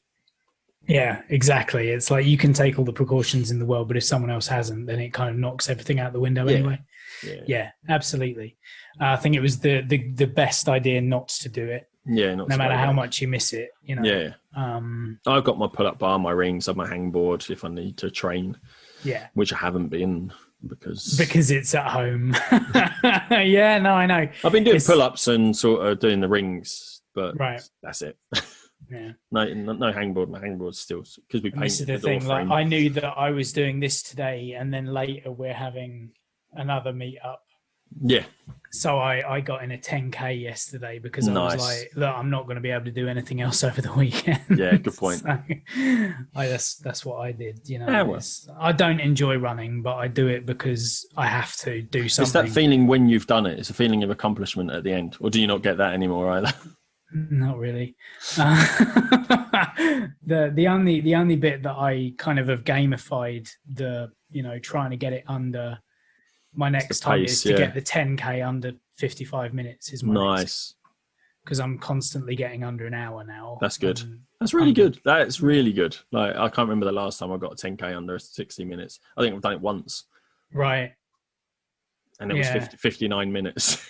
Speaker 2: yeah, exactly. It's like you can take all the precautions in the world, but if someone else hasn't, then it kind of knocks everything out the window anyway. Yeah, absolutely. I think it was the best idea not to do it. Yeah, no matter how much you miss it, you know. Yeah. I've got my pull-up bar, my rings, I've my hangboard if I need to train. Yeah. Which I haven't been because it's at home. Yeah, no, I know. I've been doing pull-ups and sort of doing the rings, but that's it. Yeah. No hangboard. My hangboard's still because we painted this is the thing. Like, I knew that I was doing this today, and then later we're having another meet up. Yeah. So I got in a 10K yesterday because I was like, look, I'm not going to be able to do anything else over the weekend. Yeah, good point. So that's what I did. You know, I don't enjoy running, but I do it because I have to do something. It's that feeling when you've done it. It's a feeling of accomplishment at the end. Or do you not get that anymore either? Not really. The only bit that I kind of have gamified trying to get it under. My next target is to get the 10K under 55 minutes. Is my nice because I'm constantly getting under an hour now. That's good. That's really good. That's really good. Like, I can't remember the last time I got a 10K under 60 minutes. I think I've done it once. Right. And it was 59 minutes.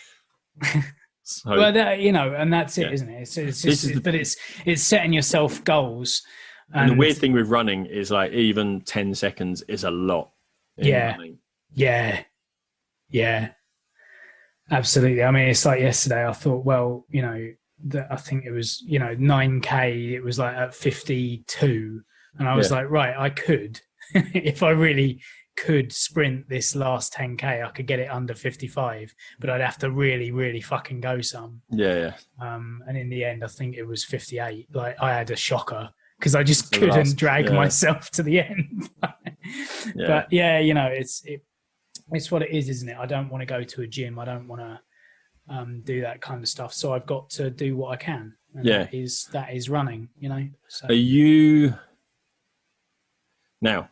Speaker 2: So, well, and that's it, isn't it? It's setting yourself goals. And the weird thing with running is, like, even 10 seconds is a lot. Running. Yeah, absolutely. I mean, it's like yesterday I thought, well, I think it was, 9K, it was like at 52. And I was like, right, I could, if I really could sprint this last 10K, I could get it under 55, but I'd have to really, really fucking go some. Yeah. And in the end, I think it was 58. Like, I had a shocker because I just couldn't drag myself to the end. But it's what it is, isn't it? I don't want to go to a gym. I don't want to do that kind of stuff. So I've got to do what I can.
Speaker 1: And
Speaker 2: Yeah.
Speaker 1: that is running, So
Speaker 2: Are you now?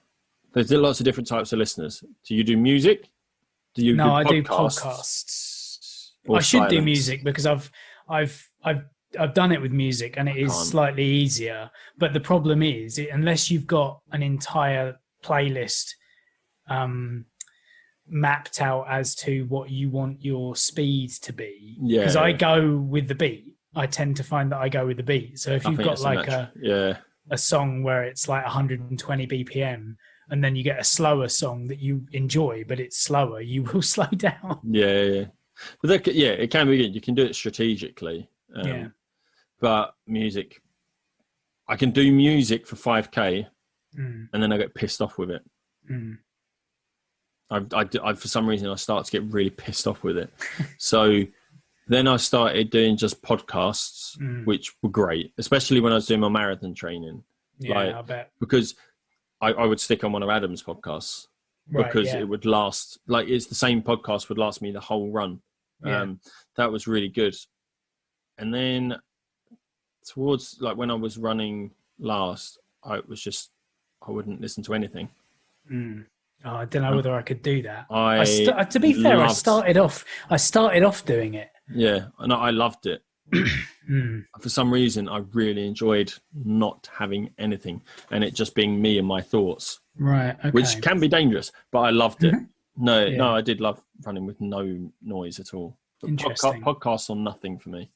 Speaker 2: There's lots of different types of listeners. Do you do music? Do you
Speaker 1: no, I
Speaker 2: do
Speaker 1: do
Speaker 2: podcasts?
Speaker 1: I should do
Speaker 2: silence?
Speaker 1: music because I've done it with music and it is
Speaker 2: can't.
Speaker 1: slightly easier. But the problem is, unless you've got an entire playlist mapped out as to what you want your speed to be, because I go with the beat. I tend to find that I go with the beat. So if you've got like a song where it's like 120 BPM, and then you get a slower song that you enjoy, but it's slower, you will slow down.
Speaker 2: Yeah. But it can be good. You can do it strategically. But music, I can do music for 5K, and then I get pissed off with it. I for some reason I start to get really pissed off with it. So then I started doing just podcasts, which were great, especially when I was doing my marathon training.
Speaker 1: Yeah, I bet.
Speaker 2: Because I would stick on one of Adam's podcasts because it would last, like it's the same podcast would last me the whole run. That was really good. And then towards like when I was running last, I wouldn't listen to anything.
Speaker 1: Oh, I don't know whether I could do that.
Speaker 2: To
Speaker 1: be fair, I started off doing it.
Speaker 2: Yeah, and I loved it. For some reason, I really enjoyed not having anything and it just being me and my thoughts.
Speaker 1: Right. Okay.
Speaker 2: Which can be dangerous, but I loved it. No, I did love running with no noise at all. But
Speaker 1: Interesting.
Speaker 2: Podcasts are nothing for me.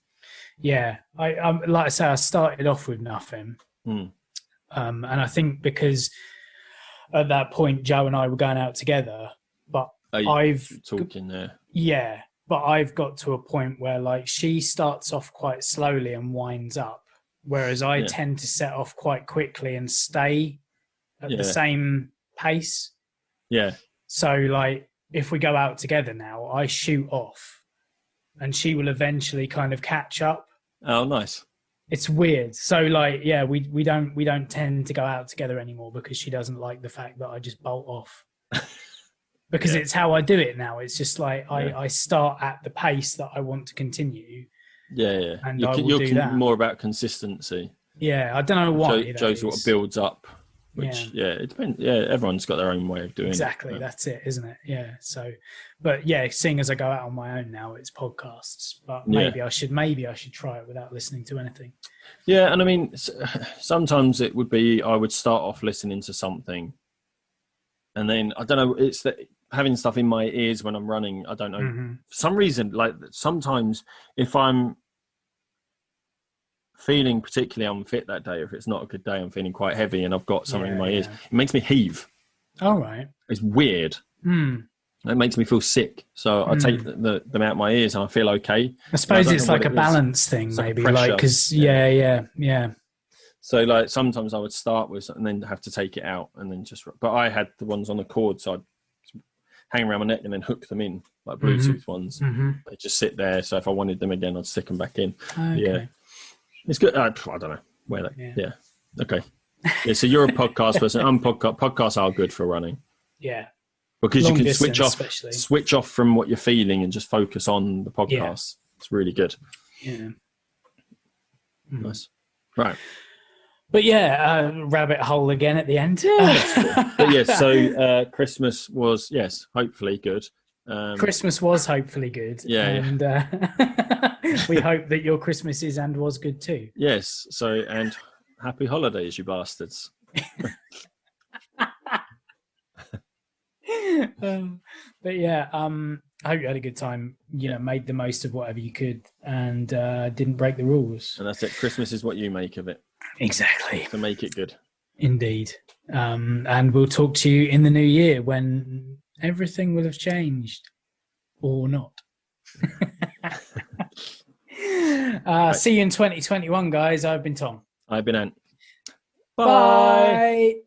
Speaker 1: Yeah, I like I say, I started off with nothing, and I think because at that point Joe and I were going out together, but
Speaker 2: talking there.
Speaker 1: Yeah, but I've got to a point where like she starts off quite slowly and winds up, whereas I tend to set off quite quickly and stay at the same pace.
Speaker 2: Yeah.
Speaker 1: So like if we go out together now, I shoot off, and she will eventually kind of catch up.
Speaker 2: Oh, nice.
Speaker 1: It's weird. So like, we don't tend to go out together anymore because she doesn't like the fact that I just bolt off. Because it's how I do it now. It's just like I start at the pace that I want to continue.
Speaker 2: Yeah.
Speaker 1: And
Speaker 2: you're more about consistency.
Speaker 1: Yeah, I don't know why.
Speaker 2: Joe's what builds up. Which it depends. Yeah, everyone's got their own way of doing it.
Speaker 1: Exactly, that's it, isn't it? Yeah. So, but seeing as I go out on my own now, it's podcasts. But maybe I should try it without listening to anything.
Speaker 2: Yeah, and I mean, sometimes it would be I would start off listening to something, and then I don't know. It's that having stuff in my ears when I'm running. I don't know for some reason. Like sometimes if I'm feeling particularly unfit that day, if it's not a good day, I'm feeling quite heavy and I've got something in my ears, it makes me heave.
Speaker 1: All right.
Speaker 2: It's weird. It makes me feel sick. So I take them out of my ears and I feel okay.
Speaker 1: I suppose it's like a balance thing, maybe. Like, because,
Speaker 2: So like sometimes I would start with and then have to take it out and then just, but I had the ones on the cord. So I'd hang around my neck and then hook them in, like Bluetooth ones. They just sit there. So if I wanted them again, I'd stick them back in.
Speaker 1: Okay.
Speaker 2: Yeah. It's good. I don't know where that. Yeah. Okay. Yeah. So you're a podcast person. Podcasts are good for running.
Speaker 1: Yeah.
Speaker 2: Because
Speaker 1: Long
Speaker 2: you can
Speaker 1: distance,
Speaker 2: switch off from what you're feeling and just focus on the podcast. Yeah. It's really good.
Speaker 1: Yeah.
Speaker 2: Nice. Right.
Speaker 1: But rabbit hole again at the end.
Speaker 2: But yes. So Christmas was hopefully good.
Speaker 1: Christmas was hopefully good.
Speaker 2: Yeah.
Speaker 1: And we hope that your Christmas is and was good too.
Speaker 2: Yes. So, and happy holidays, you bastards.
Speaker 1: But I hope you had a good time, made the most of whatever you could and didn't break the rules.
Speaker 2: And that's it. Christmas is what you make of it.
Speaker 1: Exactly.
Speaker 2: To make it good.
Speaker 1: Indeed. And we'll talk to you in the new year when everything will have changed or not. See you in 2021, guys. I've been Tom.
Speaker 2: I've been Ant.
Speaker 1: Bye.